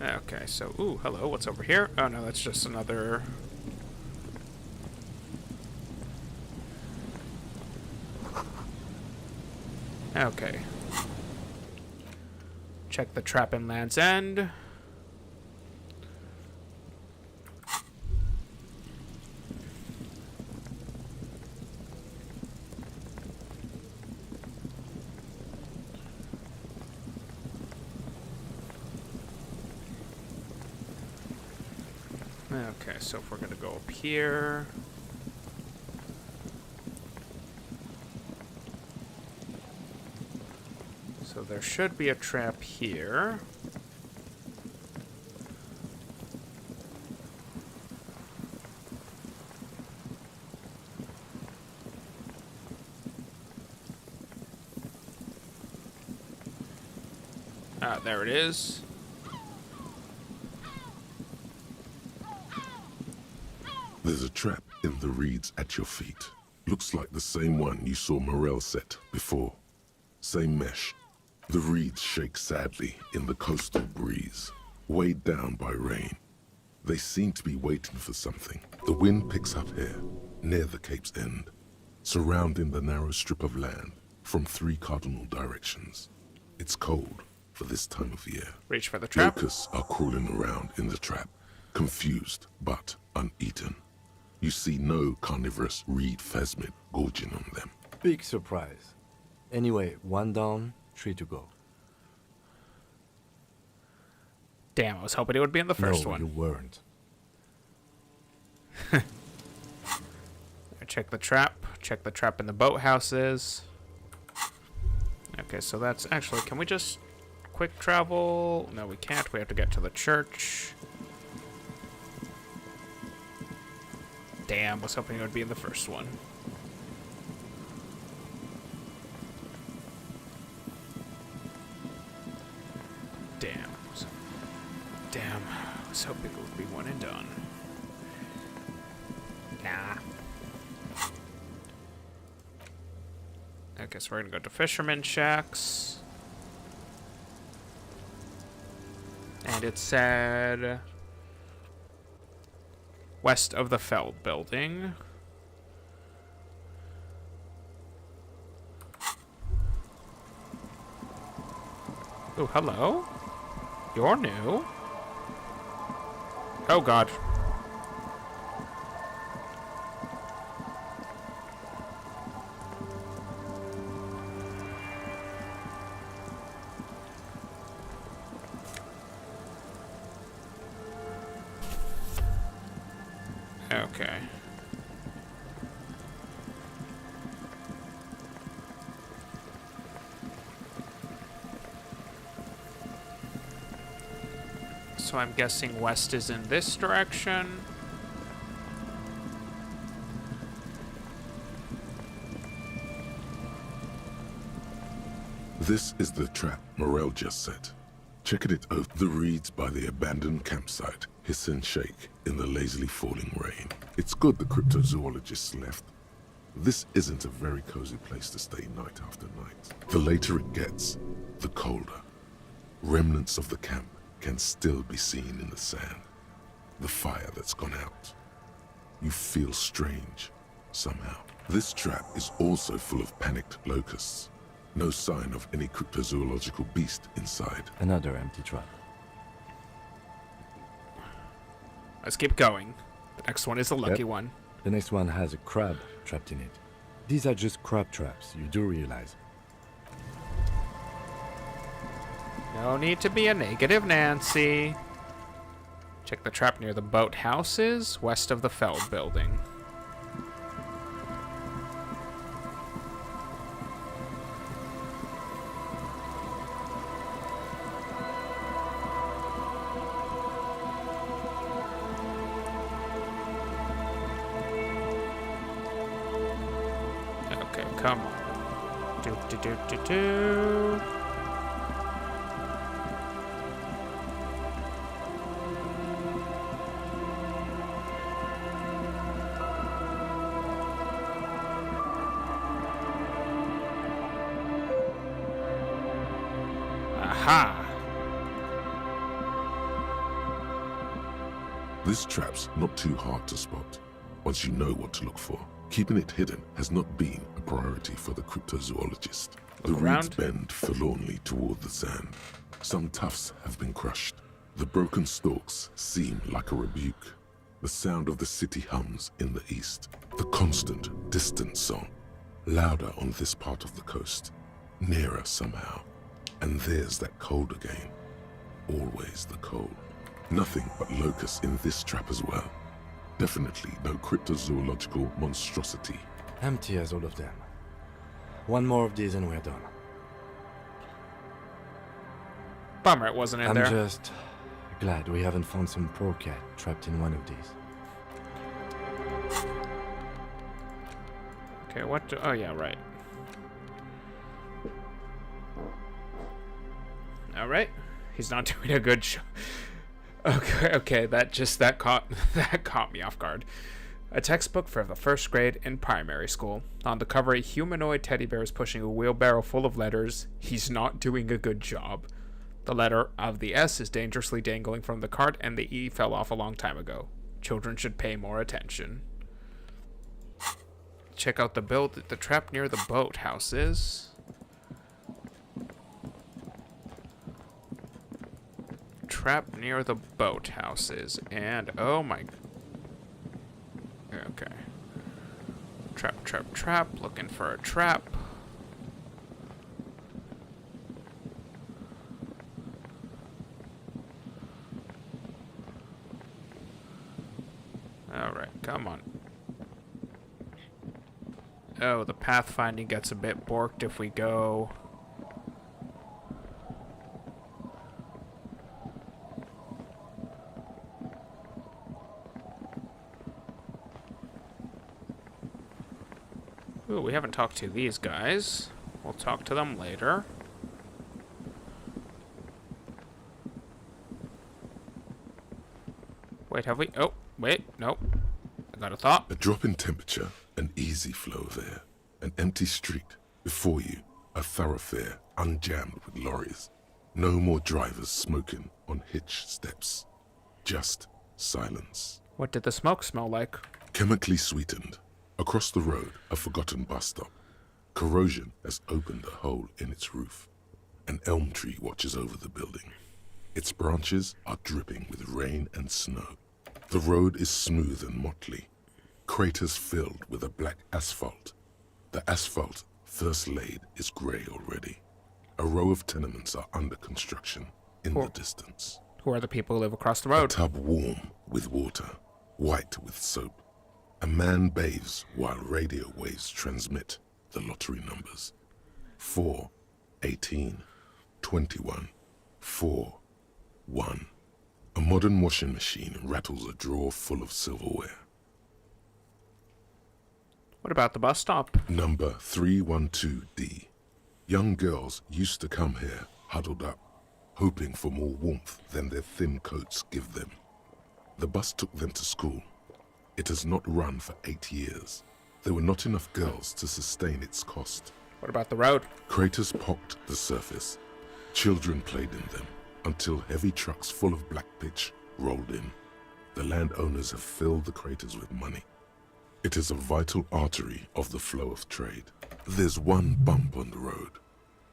Okay, so, ooh, hello, what's over here? Oh no, that's just another... Okay. Check the trap in Land's End. Okay, so if we're gonna go up here... So there should be a trap here. Ah, there it is.
There's a trap in the reeds at your feet. Looks like the same one you saw Morel set before. Same mesh. The reeds shake sadly in the coastal breeze, weighed down by rain. They seem to be waiting for something. The wind picks up here, near the cape's end, surrounding the narrow strip of land from 3 cardinal directions. It's cold for this time of year.
Reach for the trap.
Locusts are crawling around in the trap, confused but uneaten. You see no carnivorous reed phasmid gorging on them.
Big surprise. Anyway, 1 down, 3 to go.
Damn, I was hoping it would be in the first
no,
one.
you weren't.
Check the trap. Check the trap in the boathouses. Okay, so that's actually... Can we just quick travel? No, we can't. We have to get to the church. Damn, I was hoping it would be in the first one. damn. I was hoping it would be one and done. Nah. I guess we're gonna go to Fisherman Shacks. And it said... west of the Feld building. Oh, hello? You're new? Oh, God. Okay. So I'm guessing west is in this direction.
This is the trap Morel just set. Checking it over the reeds by the abandoned campsite hiss and shake in the lazily falling rain. It's good the cryptozoologists left. This isn't a very cozy place to stay night after night. The later it gets, the colder. Remnants of the camp can still be seen in the sand. The fire that's gone out. You feel strange, somehow. This trap is also full of panicked locusts. No sign of any cryptozoological beast inside.
Another empty trap.
Let's keep going. The next one is a lucky
Yep.
one.
The next one has a crab trapped in it. These are just crab traps, you do realize.
No need to be a negative Nancy. Check the trap near the boathouses, west of the Feld building. Okay, come on. Do. Aha!
This trap's not too hard to spot, once you know what to look for. Keeping it hidden has not been a priority for the cryptozoologist. The
Look
reeds
around.
bend forlornly toward the sand. Some tufts have been crushed. The broken stalks seem like a rebuke. The sound of the city hums in the east. The constant, distant song. Louder on this part of the coast. Nearer somehow. And there's that cold again. Always the cold. Nothing but locusts in this trap as well. Definitely no cryptozoological monstrosity.
Empty as all of them. One more of these and we're done.
Bummer it wasn't in
I'm
there.
just glad we haven't found some poor cat trapped in one of these.
Okay, what do... Oh, yeah, right. Alright. He's not doing a good job. Okay, that caught me off guard. A textbook for the first grade in primary school. On the cover, a humanoid teddy bear is pushing a wheelbarrow full of letters. He's not doing a good job. The letter of the S is dangerously dangling from the cart, and the E fell off a long time ago. Children should pay more attention. Check out the trap near the boathouses. Trap near the boathouses, and oh my. Okay. Trap. Looking for a trap. Alright, come on. Oh, the pathfinding gets a bit borked if we go. Ooh, we haven't talked to these guys. We'll talk to them later. Wait, have we? Oh, wait, no. I got a thought.
A drop in temperature, an easy flow of air, an empty street. Before you, a thoroughfare unjammed with lorries. No more drivers smoking on hitch steps. Just silence.
What did the smoke smell like?
Chemically sweetened. Across the road, a forgotten bus stop. Corrosion has opened a hole in its roof. An elm tree watches over the building. Its branches are dripping with rain and snow. The road is smooth and motley. Craters filled with a black asphalt. The asphalt, first laid, is grey already. A row of tenements are under construction in the distance.
Who are the people who live across the
A
road?
tub warm with water, white with soap. A man bathes while radio waves transmit the lottery numbers. 4, 18, 21, 4, 1. A modern washing machine rattles a drawer full of silverware.
What about the bus stop?
Number 312D. Young girls used to come here huddled up, hoping for more warmth than their thin coats give them. The bus took them to school. It has not run for 8 years. There were not enough girls to sustain its cost.
What about the road?
Craters pocked the surface. Children played in them until heavy trucks full of black pitch rolled in. The landowners have filled the craters with money. It is a vital artery of the flow of trade. There's one bump on the road.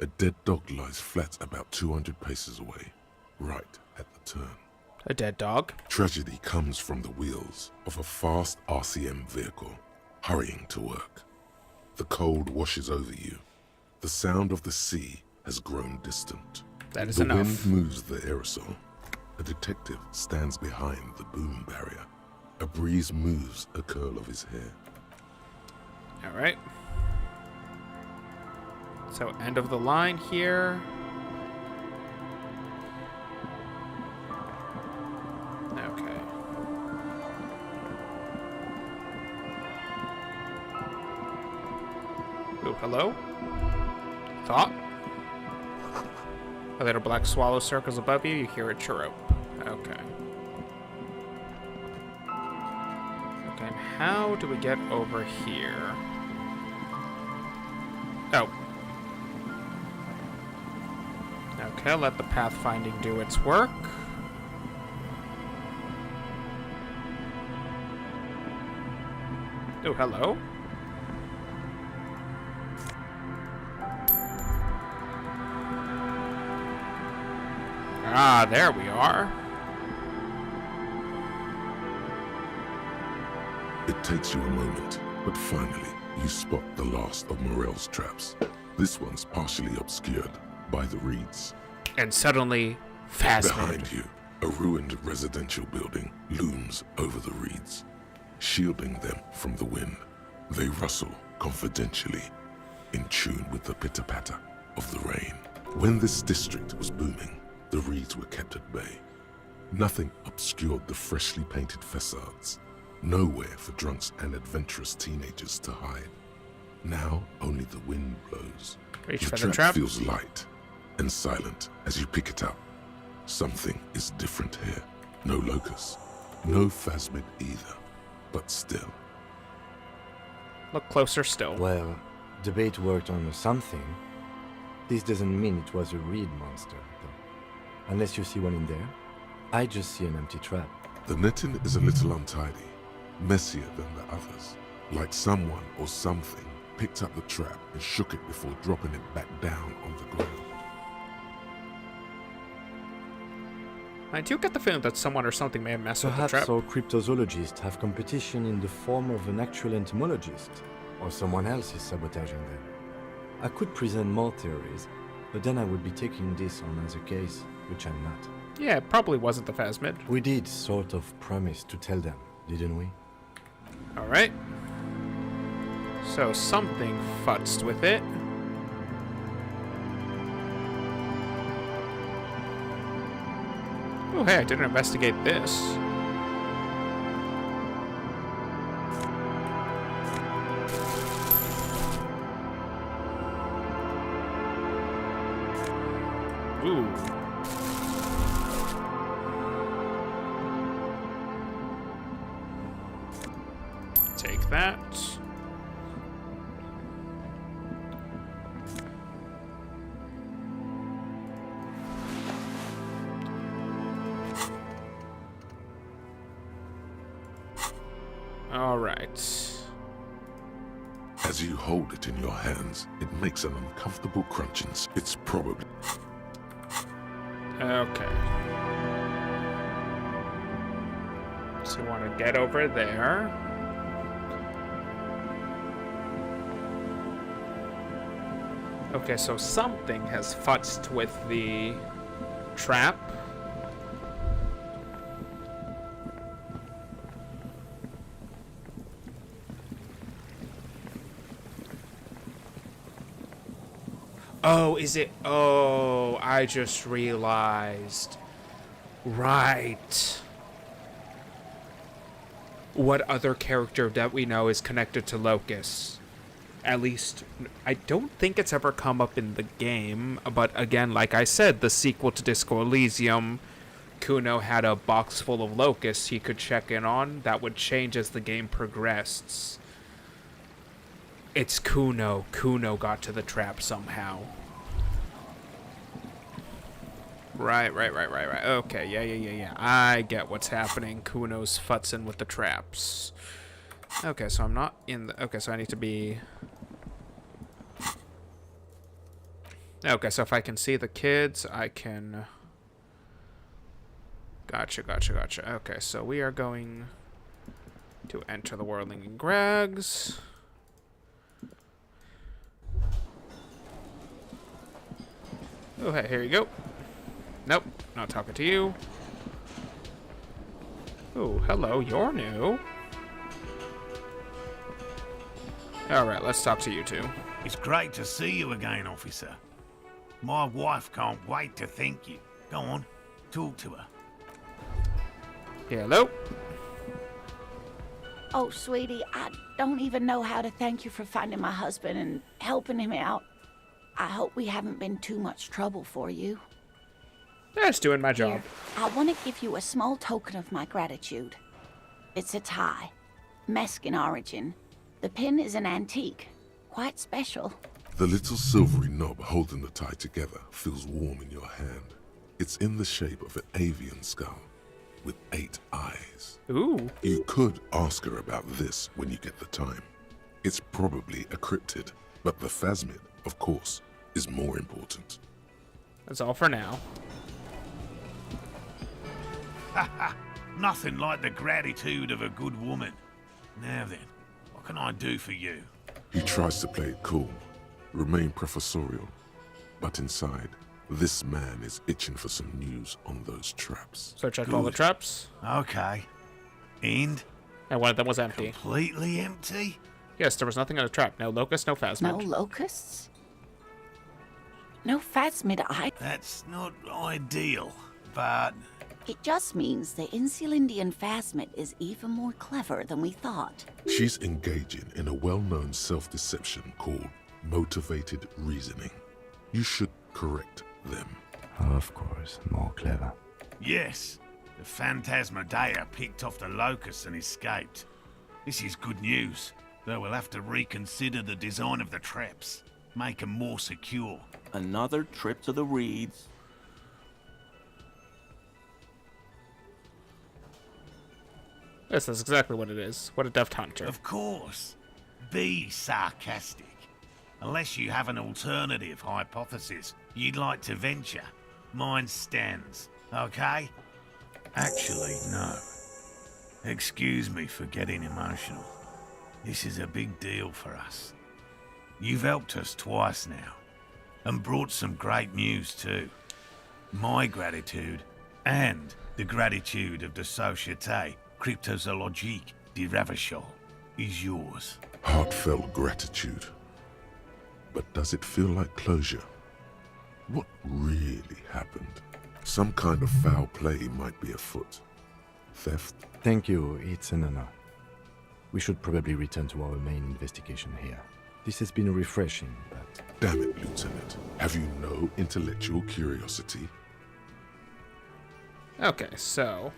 A dead dog lies flat about 200 paces away, right at the turn.
A dead dog?
Tragedy comes from the wheels of a fast RCM vehicle, hurrying to work. The cold washes over you. The sound of the sea has grown distant.
That is
The
enough.
wind moves the aerosol. A detective stands behind the boom barrier. A breeze moves a curl of his hair.
Alright. So, end of the line here. Okay. Ooh, hello? Thought? A little black swallow circles above you, you hear a chirrup. Okay. Okay, and how do we get over here? Oh. Okay, let the pathfinding do its work. Oh, hello. Ah, there we are.
It takes you a moment, but finally you spot the last of Morel's traps. This one's partially obscured by the reeds.
And suddenly, fascinated.
Behind you, a ruined residential building looms over the reeds, shielding them from the wind. They rustle confidentially, in tune with the pitter-patter of the rain. When this district was booming, the reeds were kept at bay. Nothing obscured the freshly painted facades. Nowhere for drunks and adventurous teenagers to hide. Now only the wind blows.
Reach for the trap.
Feels light and silent as you pick it up. Something is different here. No locust, no phasmid either, but still.
Look closer still.
Well, the bait worked on something. This doesn't mean it was a reed monster, though. Unless you see one in there. I just see an empty trap.
The netting is a little untidy, messier than the others. Like someone or something picked up the trap and shook it before dropping it back down on the ground.
I do get the feeling that someone or something may have messed with the
Perhaps
trap.
our cryptozoologists have competition in the form of an actual entomologist, or someone else is sabotaging them. I could present more theories, but then I would be taking this on as a case, which I'm not.
Yeah, it probably wasn't the phasmid.
We did sort of promise to tell them, didn't we?
Alright. So something futzed with it. Oh, hey, I didn't investigate this. Ooh. take that. All right.
As you hold it in your hands, it makes an uncomfortable crunching. It's probably...
Okay. So you want to get over there. Okay, so something has futzed with the trap. Oh, is it? Oh, I just realized. Right. What other character that we know is connected to Locust? At least, I don't think it's ever come up in the game, but again, like I said, the sequel to Disco Elysium, Kuno had a box full of locusts he could check in on that would change as the game progressed. It's Kuno. Kuno got to the trap somehow. Right. Okay, yeah. I get what's happening. Kuno's futzing with the traps. Okay, so I'm not in the... Okay, so I need to be... Okay, so if I can see the kids, I can... Gotcha. Okay, so we are going to enter the Whirling and Grags. Oh, hey, here you go. Nope, not talking to you. Oh, hello, you're new. Alright, let's talk to you two.
It's great to see you again, officer. My wife can't wait to thank you. Go on, talk to her.
Hello?
Oh, sweetie, I don't even know how to thank you for finding my husband and helping him out. I hope we haven't been too much trouble for you.
That's doing my job.
Here, I want to give you a small token of my gratitude. It's a tie, Mesk in origin. The pin is an antique, quite special.
The little silvery knob holding the tie together feels warm in your hand. It's in the shape of an avian skull with 8 eyes.
Ooh.
You could ask her about this when you get the time. It's probably a cryptid, but the phasmid, of course, is more important.
That's all for now.
Nothing like the gratitude of a good woman. Now then, what can I do for you?
He tries to play it cool, remain professorial, but inside, this man is itching for some news on those traps.
So check all the traps.
Okay. And?
And one of them was empty.
Completely empty?
Yes, there was nothing on the trap. No locust, no phasmid.
No locusts? No phasmid eye.
That's not ideal, but...
It just means the Insulindian phasmid is even more clever than we thought.
She's engaging in a well-known self-deception called motivated reasoning. You should correct them.
Of course, more clever.
Yes, the Phantasmadeia picked off the locusts and escaped. This is good news, though we'll have to reconsider the design of the traps. Make them more secure.
Another trip to the Reeds.
Yes, that's exactly what it is. What a deft hunter.
Of course. Be sarcastic. Unless you have an alternative hypothesis you'd like to venture, mine stands, okay? Actually, no. Excuse me for getting emotional. This is a big deal for us. You've helped us twice now, and brought some great news too. My gratitude, and the gratitude of the Société Cryptozoologique de Ravachol, is yours.
Heartfelt gratitude. But does it feel like closure? What really happened? Some kind of foul play might be afoot. Theft?
Thank you, it's an honor. We should probably return to our main investigation here. This has been refreshing, but...
Damn it, Lieutenant. Have you no intellectual curiosity?
Okay, so...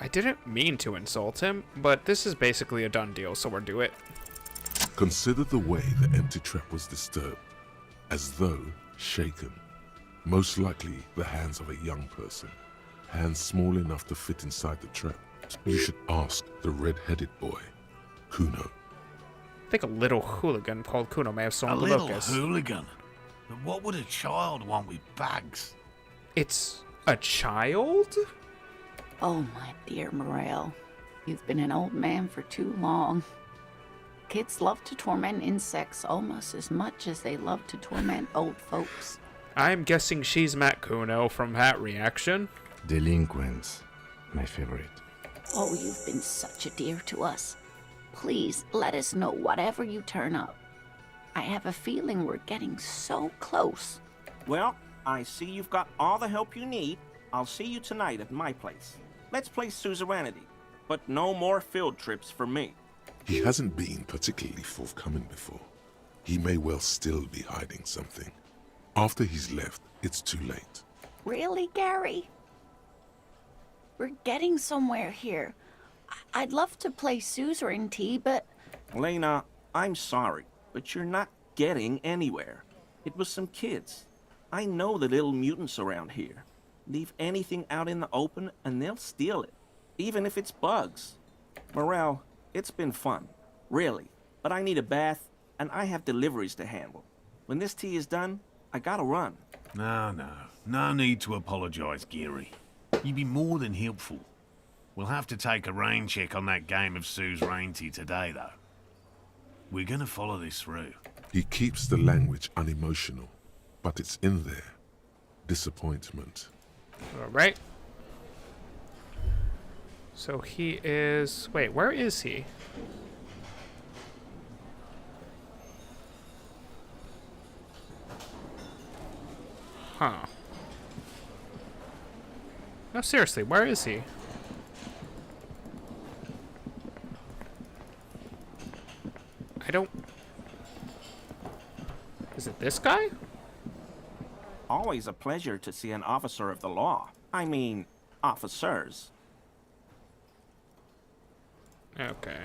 I didn't mean to insult him, but this is basically a done deal, so we'll do it.
Consider the way the empty trap was disturbed, as though shaken. Most likely the hands of a young person, hands small enough to fit inside the trap. You should ask the red-headed boy, Kuno.
I think a little hooligan called Kuno may have
A
stolen the
little
locust.
hooligan? But what would a child want with bags?
It's a child?
Oh, my dear Morel. You've been an old man for too long. Kids love to torment insects almost as much as they love to torment old folks.
I'm guessing she's met Kuno from that reaction.
Delinquents, my favorite.
Oh, you've been such a dear to us. Please, let us know whatever you turn up. I have a feeling we're getting so close.
Well, I see you've got all the help you need. I'll see you tonight at my place. Let's play suzerainty, but no more field trips for me.
He hasn't been particularly forthcoming before. He may well still be hiding something. After he's left, it's too late.
Really, Gary? We're getting somewhere here. I'd love to play suzerainty, but...
Lena, I'm sorry, but you're not getting anywhere. It was some kids. I know the little mutants around here. Leave anything out in the open and they'll steal it, even if it's bugs. Morel, it's been fun, really, but I need a bath and I have deliveries to handle. When this tea is done, I gotta run.
No need to apologise, Geary. You'd be more than helpful. We'll have to take a rain check on that game of suzerainty today, though. We're gonna follow this through.
He keeps the language unemotional, but it's in there. Disappointment.
Alright. So he is... Wait, where is he? Huh. No, seriously, where is he? I don't... Is it this guy?
Always a pleasure to see an officer of the law. I mean, officers.
Okay.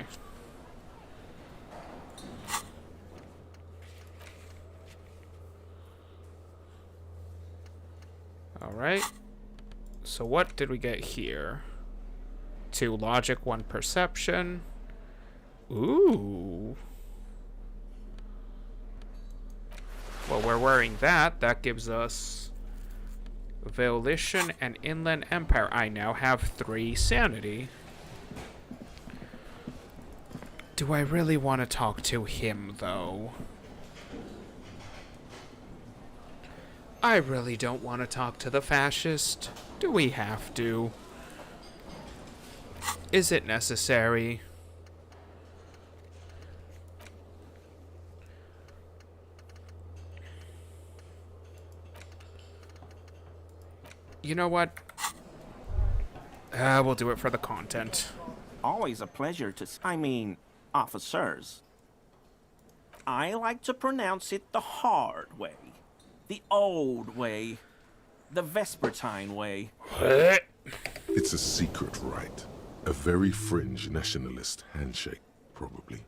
Alright. So what did we get here? 2 logic, 1 perception. Ooh. Well, we're wearing that. That gives us Volition and Inland Empire. I now have 3 sanity. Do I really want to talk to him, though? I really don't want to talk to the fascist. Do we have to? Is it necessary? You know what? We'll do it for the content.
Always a pleasure to... I mean, officers. I like to pronounce it the hard way. The old way. The Vespertine way.
It's a secret rite. A very fringe nationalist handshake, probably.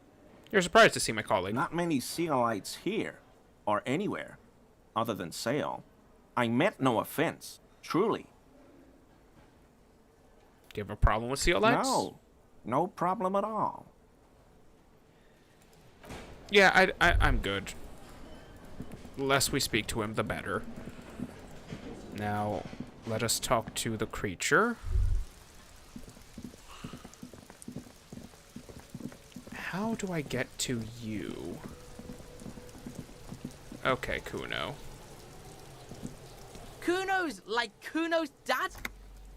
You're surprised to see my colleague.
Not many Sealites here, or anywhere, other than Sale. I meant no offense, truly.
Do you have a problem with Sealites?
No, no problem at all.
Yeah, I'm good. The less we speak to him, the better. Now, let us talk to the creature. How do I get to you? Okay, Kuno.
Kuno's like Kuno's dad?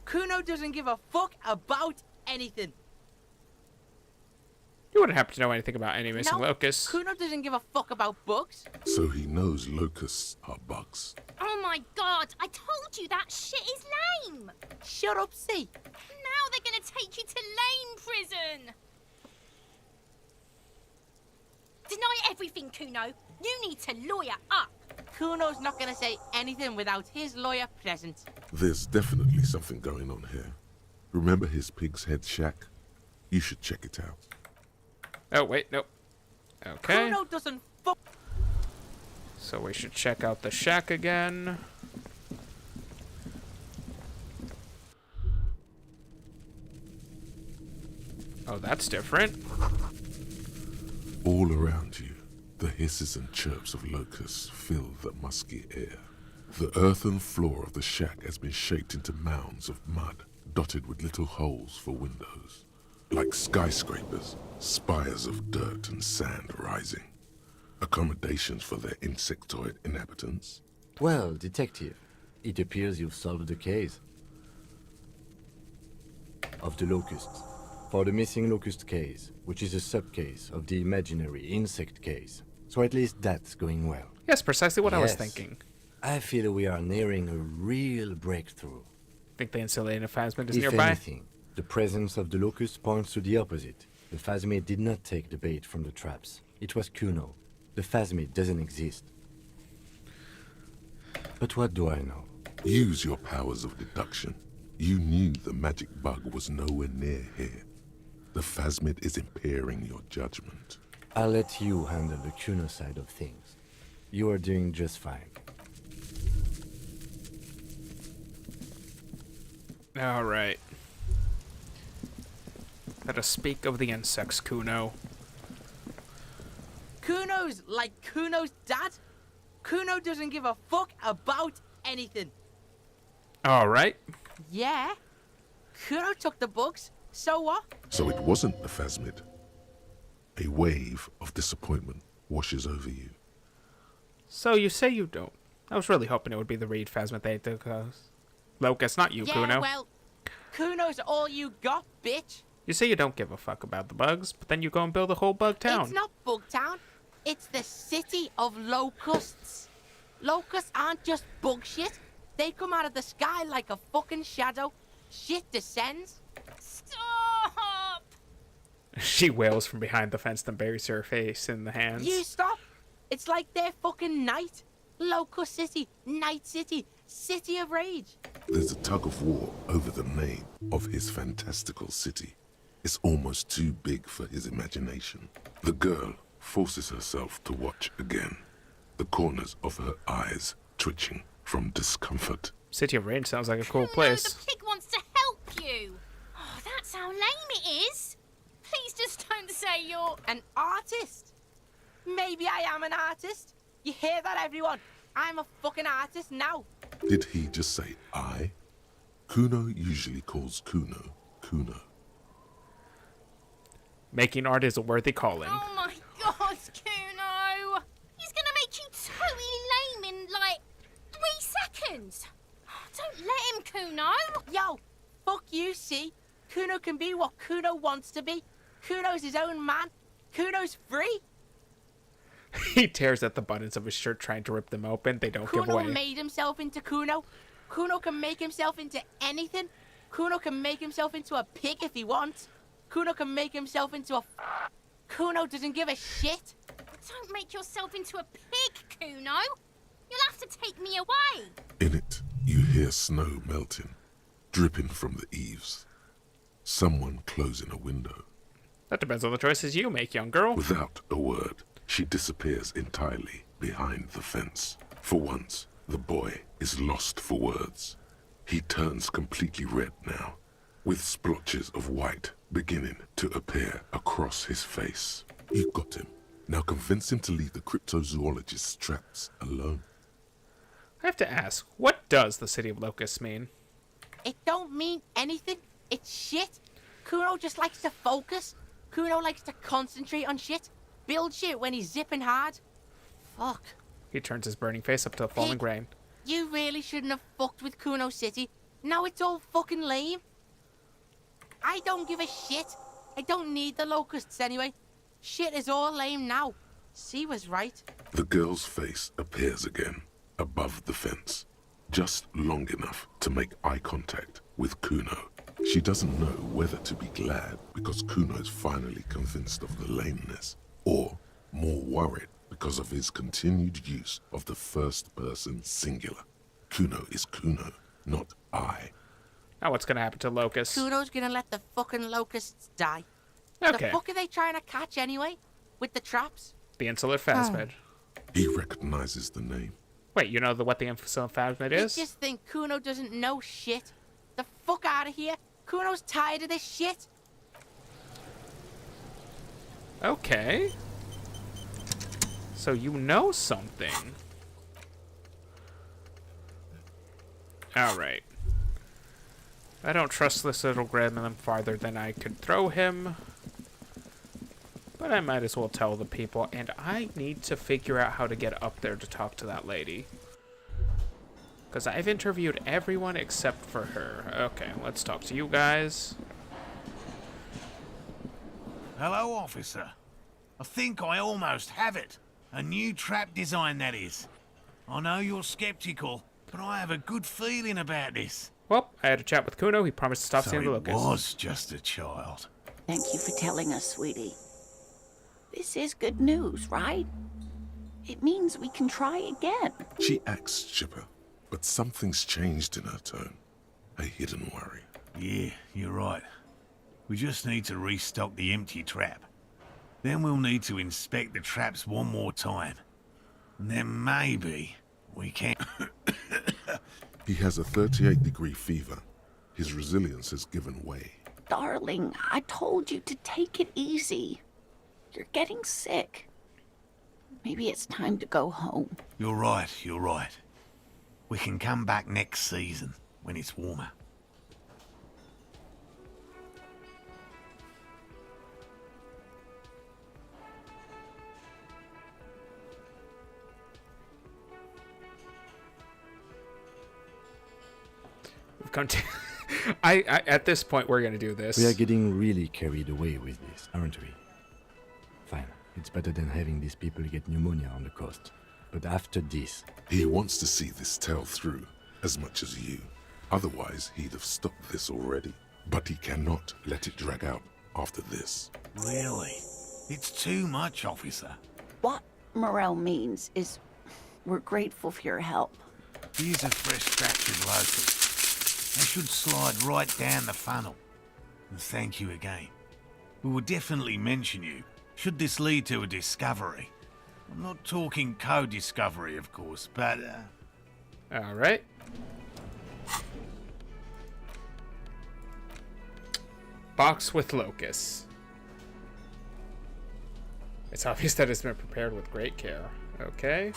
Kuno doesn't give a fuck about anything.
You wouldn't happen to know anything about any missing
No,
locusts.
Kuno doesn't give a fuck about bugs.
So he knows locusts are bugs.
Oh my god, I told you that shit is lame!
Shut up, see.
Now they're gonna take you to lame prison! Deny everything, Kuno. You need to lawyer up.
Kuno's not gonna say anything without his lawyer present.
There's definitely something going on here. Remember his pig's head shack? You should check it out.
Oh, wait, nope. Okay.
Kuno doesn't fuck.
So we should check out the shack again. Oh, that's different.
All around you, the hisses and chirps of locusts fill the musky air. The earthen floor of the shack has been shaped into mounds of mud, dotted with little holes for windows. Like skyscrapers, spires of dirt and sand rising. Accommodations for their insectoid inhabitants.
Well, detective, it appears you've solved the case of the locusts. For the missing locust case, which is a sub-case of the imaginary insect case. So at least that's going well.
Yes, precisely what I was
Yes.
thinking.
I feel we are nearing a real breakthrough.
Think the insulated phasmid is
If
nearby?
anything, the presence of the locust points to the opposite. The phasmid did not take the bait from the traps. It was Kuno. The phasmid doesn't exist. But what do I know?
Use your powers of deduction. You knew the magic bug was nowhere near here. The phasmid is impairing your judgment.
I'll let you handle the Kuno side of things. You are doing just fine.
Alright. Let us speak of the insects, Kuno.
Kuno's like Kuno's dad. Kuno doesn't give a fuck about anything.
Alright.
Yeah. Kuno took the bugs. So what?
So it wasn't the phasmid. A wave of disappointment washes over you.
So you say you don't. I was really hoping it would be the Reed phasmid they took us. Locust, not you,
Yeah,
Kuno.
well, Kuno's all you got, bitch.
You say you don't give a fuck about the bugs, but then you go and build a whole bug town.
It's not Bugtown. It's the city of locusts. Locusts aren't just bug shit. They come out of the sky like a fucking shadow. Shit descends.
Stop!
She wails from behind the fence and buries her face in the hands.
You stop. It's like their fucking night. Locust City, Night City, City of Rage.
There's a tug of war over the name of his fantastical city. It's almost too big for his imagination. The girl forces herself to watch again, the corners of her eyes twitching from discomfort.
City of Rain sounds like a cool
Kuno,
place.
the pig wants to help you. Oh, that's how lame it is. Please just don't say you're...
An artist. Maybe I am an artist. You hear that, everyone? I'm a fucking artist now.
Did he just say I? Kuno usually calls Kuno, Kuno.
Making art is a worthy calling.
Oh my god, Kuno! He's gonna make you totally lame in, like, 3 seconds. Oh, don't let him, Kuno.
Yo, fuck you, see? Kuno can be what Kuno wants to be. Kuno's his own man. Kuno's free.
He tears at the buttons of his shirt trying to rip them open. They don't give
Kuno
away.
made himself into Kuno. Kuno can make himself into anything. Kuno can make himself into a pig if he wants. Kuno can make himself into a... Kuno doesn't give a shit.
Don't make yourself into a pig, Kuno. You'll have to take me away.
In it, you hear snow melting, dripping from the eaves. Someone closing a window.
That depends on the choices you make, young girl.
Without a word, she disappears entirely behind the fence. For once, the boy is lost for words. He turns completely red now, with splotches of white beginning to appear across his face. You got him. Now convince him to leave the cryptozoologist's traps alone.
I have to ask, what does the City of Locusts mean?
It don't mean anything. It's shit. Kuno just likes to focus. Kuno likes to concentrate on shit. Build shit when he's zipping hard. Fuck.
He turns his burning face up to the falling
Pig.
grain.
You really shouldn't have fucked with Kuno City. Now it's all fucking lame. I don't give a shit. I don't need the locusts anyway. Shit is all lame now. C was right.
The girl's face appears again, above the fence, just long enough to make eye contact with Kuno. She doesn't know whether to be glad because Kuno is finally convinced of the lameness, or more worried because of his continued use of the first person singular. Kuno is Kuno, not I.
Now what's gonna happen to Locust?
Kuno's gonna let the fucking locusts die.
Okay.
The fuck are they trying to catch anyway? With the traps?
The insolent phasmid.
He recognizes the name.
Wait, you know what the insolent phasmid is?
You just think Kuno doesn't know shit? The fuck out of here. Kuno's tired of this shit.
Okay. So you know something. Alright. I don't trust this little gremlin farther than I could throw him. But I might as well tell the people, and I need to figure out how to get up there to talk to that lady. Because I've interviewed everyone except for her. Okay, let's talk to you guys.
Hello, officer. I think I almost have it. A new trap design, that is. I know you're skeptical, but I have a good feeling about this.
Well, I had a chat with Kuno. He promised to stop
So
seeing the
it
Locust.
was just a child.
Thank you for telling us, sweetie. This is good news, right? It means we can try again.
She acts chipper, but something's changed in her tone. A hidden worry.
Yeah, you're right. We just need to restock the empty trap. Then we'll need to inspect the traps one more time. And then maybe we can...
He has a 38-degree fever. His resilience has given way.
Darling, I told you to take it easy. You're getting sick. Maybe it's time to go home.
You're right, you're right. We can come back next season, when it's warmer.
We've come to... I at this point, we're going to do this.
We are getting really carried away with this, aren't we? Fine. It's better than having these people get pneumonia on the coast. But after this...
He wants to see this tale through, as much as you. Otherwise, he'd have stopped this already. But he cannot let it drag out after this.
Really? It's too much, officer.
What Morel means is we're grateful for your help.
Here's a fresh batch of locusts. They should slide right down the funnel. And thank you again. We will definitely mention you, should this lead to a discovery. I'm not talking co-discovery, of course, but,
All right. Box with locusts. It's obvious that it's been prepared with great care. Okay.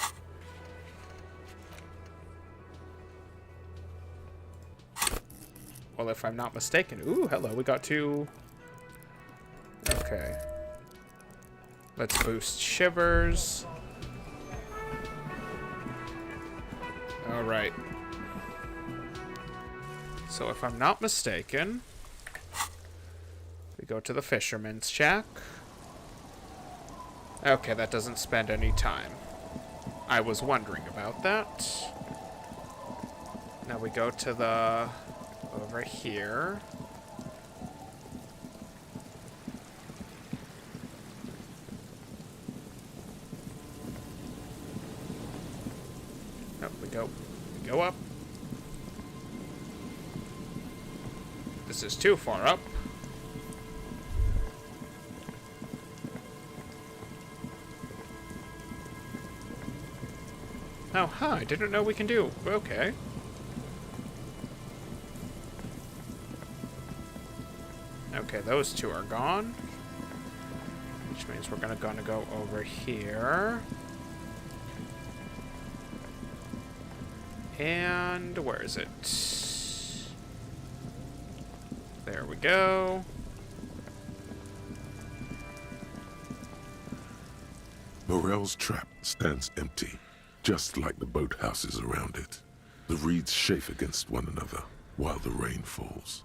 Well, if I'm not mistaken... Ooh, hello, we got two... Okay. Let's boost Shivers. Alright. So if I'm not mistaken... We go to the Fisherman's Shack. Okay, that doesn't spend any time. I was wondering about that. Now we go to the... over here. Oh, we go up. This is too far up. Oh, huh, I didn't know we can do. Okay. Okay, those two are gone. Which means we're gonna go over here. And where is it? There we go.
Morel's trap stands empty, just like the boathouses around it. The reeds chafe against one another while the rain falls.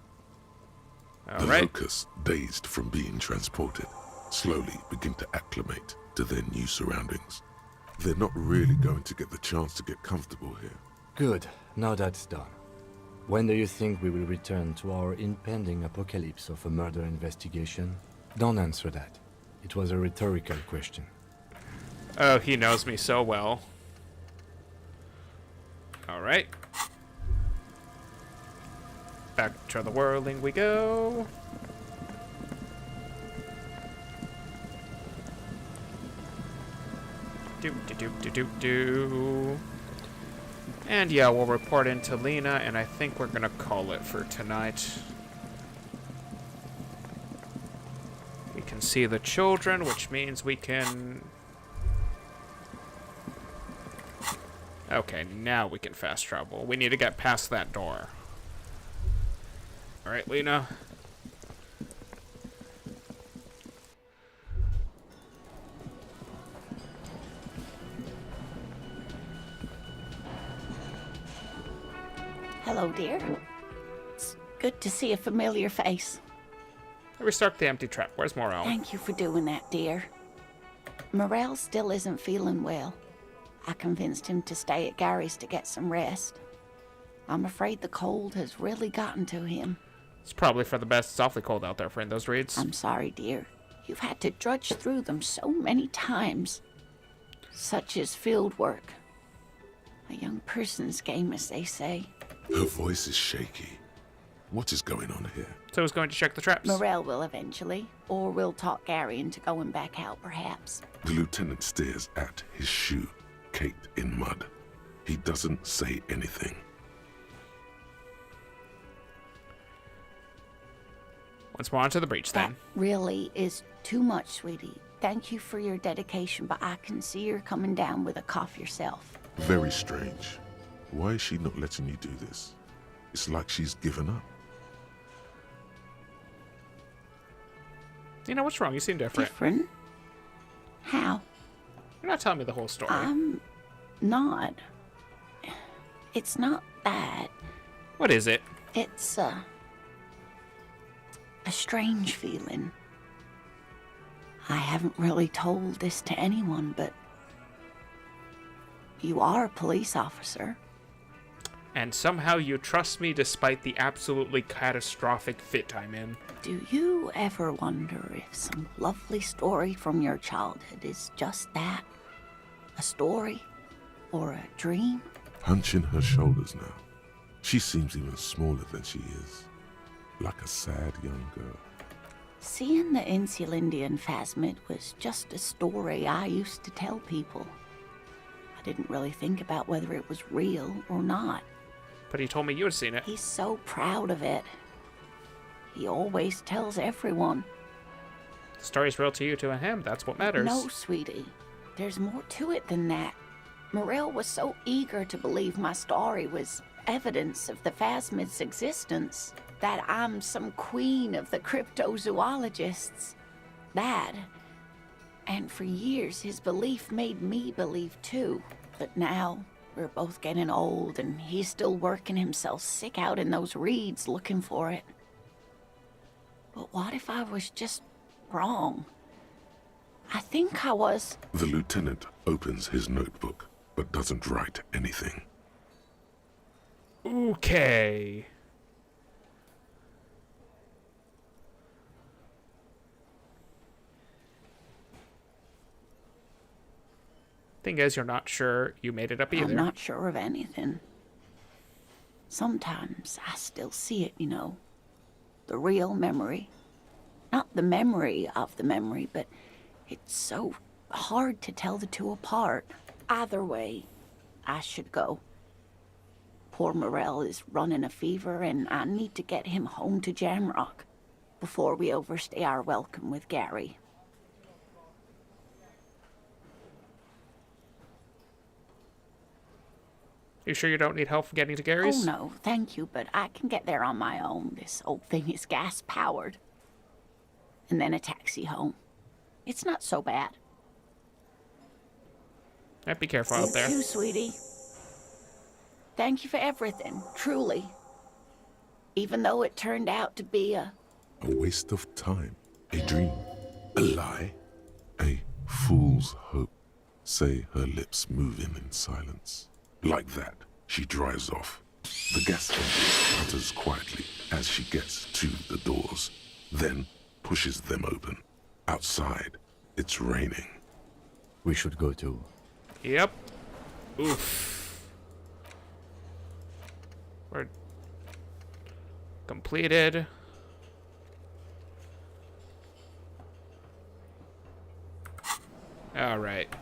The locusts, dazed from being transported, slowly begin to acclimate to their new surroundings. They're not really going to get the chance to get comfortable here.
Good. Now that's done. When do you think we will return to our impending apocalypse of a murder investigation? Don't answer that. It was a rhetorical question.
Oh, he knows me so well. Alright. back to the whirling we go. Do. And yeah, we'll report into Lena, and I think we're gonna call it for tonight. We can see the children, which means we can... Okay, now we can fast travel. We need to get past that door. Alright, Lena.
Hello, dear. It's good to see a familiar face.
Restart the empty trap. Where's Morel?
Thank you for doing that, dear. Morel still isn't feeling well. I convinced him to stay at Gary's to get some rest. I'm afraid the cold has really gotten to him.
It's probably for the best. It's awfully cold out there for those reads.
I'm sorry, dear. You've had to drudge through them so many times. Such is field work. A young person's game, as they say.
Her voice is shaky. What is going on here?
So who's going to check the traps?
Morel will eventually, or we'll talk Gary into going back out, perhaps.
The lieutenant stares at his shoe, caked in mud. He doesn't say anything.
Let's move on to the breach, then.
That really is too much, sweetie. Thank you for your dedication, but I can see you're coming down with a cough yourself.
Very strange. Why is she not letting you do this? It's like she's given up.
You know, what's wrong? You seem different.
Different? How?
You're not telling me the whole story.
I'm not. It's not that.
What is it?
It's a strange feeling. I haven't really told this to anyone, but you are a police officer.
And somehow you trust me despite the absolutely catastrophic fit I'm in.
Do you ever wonder if some lovely story from your childhood is just that? A story? Or a dream?
Hunching her shoulders now. She seems even smaller than she is. Like a sad young girl.
Seeing the Insulindian Phasmid was just a story I used to tell people. I didn't really think about whether it was real or not.
But he told me you had seen it.
He's so proud of it. He always tells everyone.
The story's real to you, to him. That's what matters.
No, sweetie. There's more to it than that. Morel was so eager to believe my story was evidence of the Phasmid's existence that I'm some queen of the cryptozoologists. That. And for years, his belief made me believe too. But now, we're both getting old, and he's still working himself sick out in those reeds looking for it. But what if I was just wrong? I think I was.
The lieutenant opens his notebook, but doesn't write anything.
Okay. Thing is, you're not sure you made it up either.
I'm not sure of anything. Sometimes I still see it, you know. The real memory. Not the memory of the memory, but it's so hard to tell the two apart. Either way, I should go. Poor Morel is running a fever, and I need to get him home to Jamrock before we overstay our welcome with Gary.
You sure you don't need help getting to Gary's?
Oh, no, thank you, but I can get there on my own. This old thing is gas-powered. And then a taxi home. It's not so bad.
Yeah, be careful out there.
You too, sweetie. Thank you for everything, truly. Even though it turned out to be a
waste of time. A dream. A lie. A fool's hope. Say her lips moving in silence. Like that, she drives off. The gas engine putters quietly as she gets to the doors, then pushes them open. Outside, it's raining.
We should go too.
Yep. Oof. We're Completed. Alright.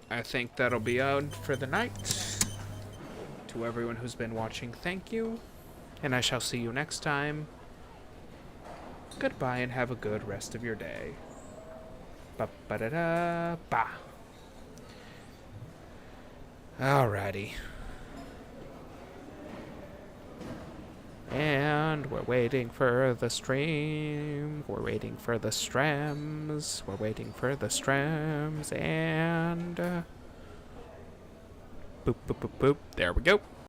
I think that'll be out for the night. To everyone who's been watching, thank you. And I shall see you next time. Goodbye and have a good rest of your day. Ba-ba-da-da-ba. Alrighty. And we're waiting for the stream. We're waiting for the streams. We're waiting for the streams. And boop, boop, boop, boop. There we go.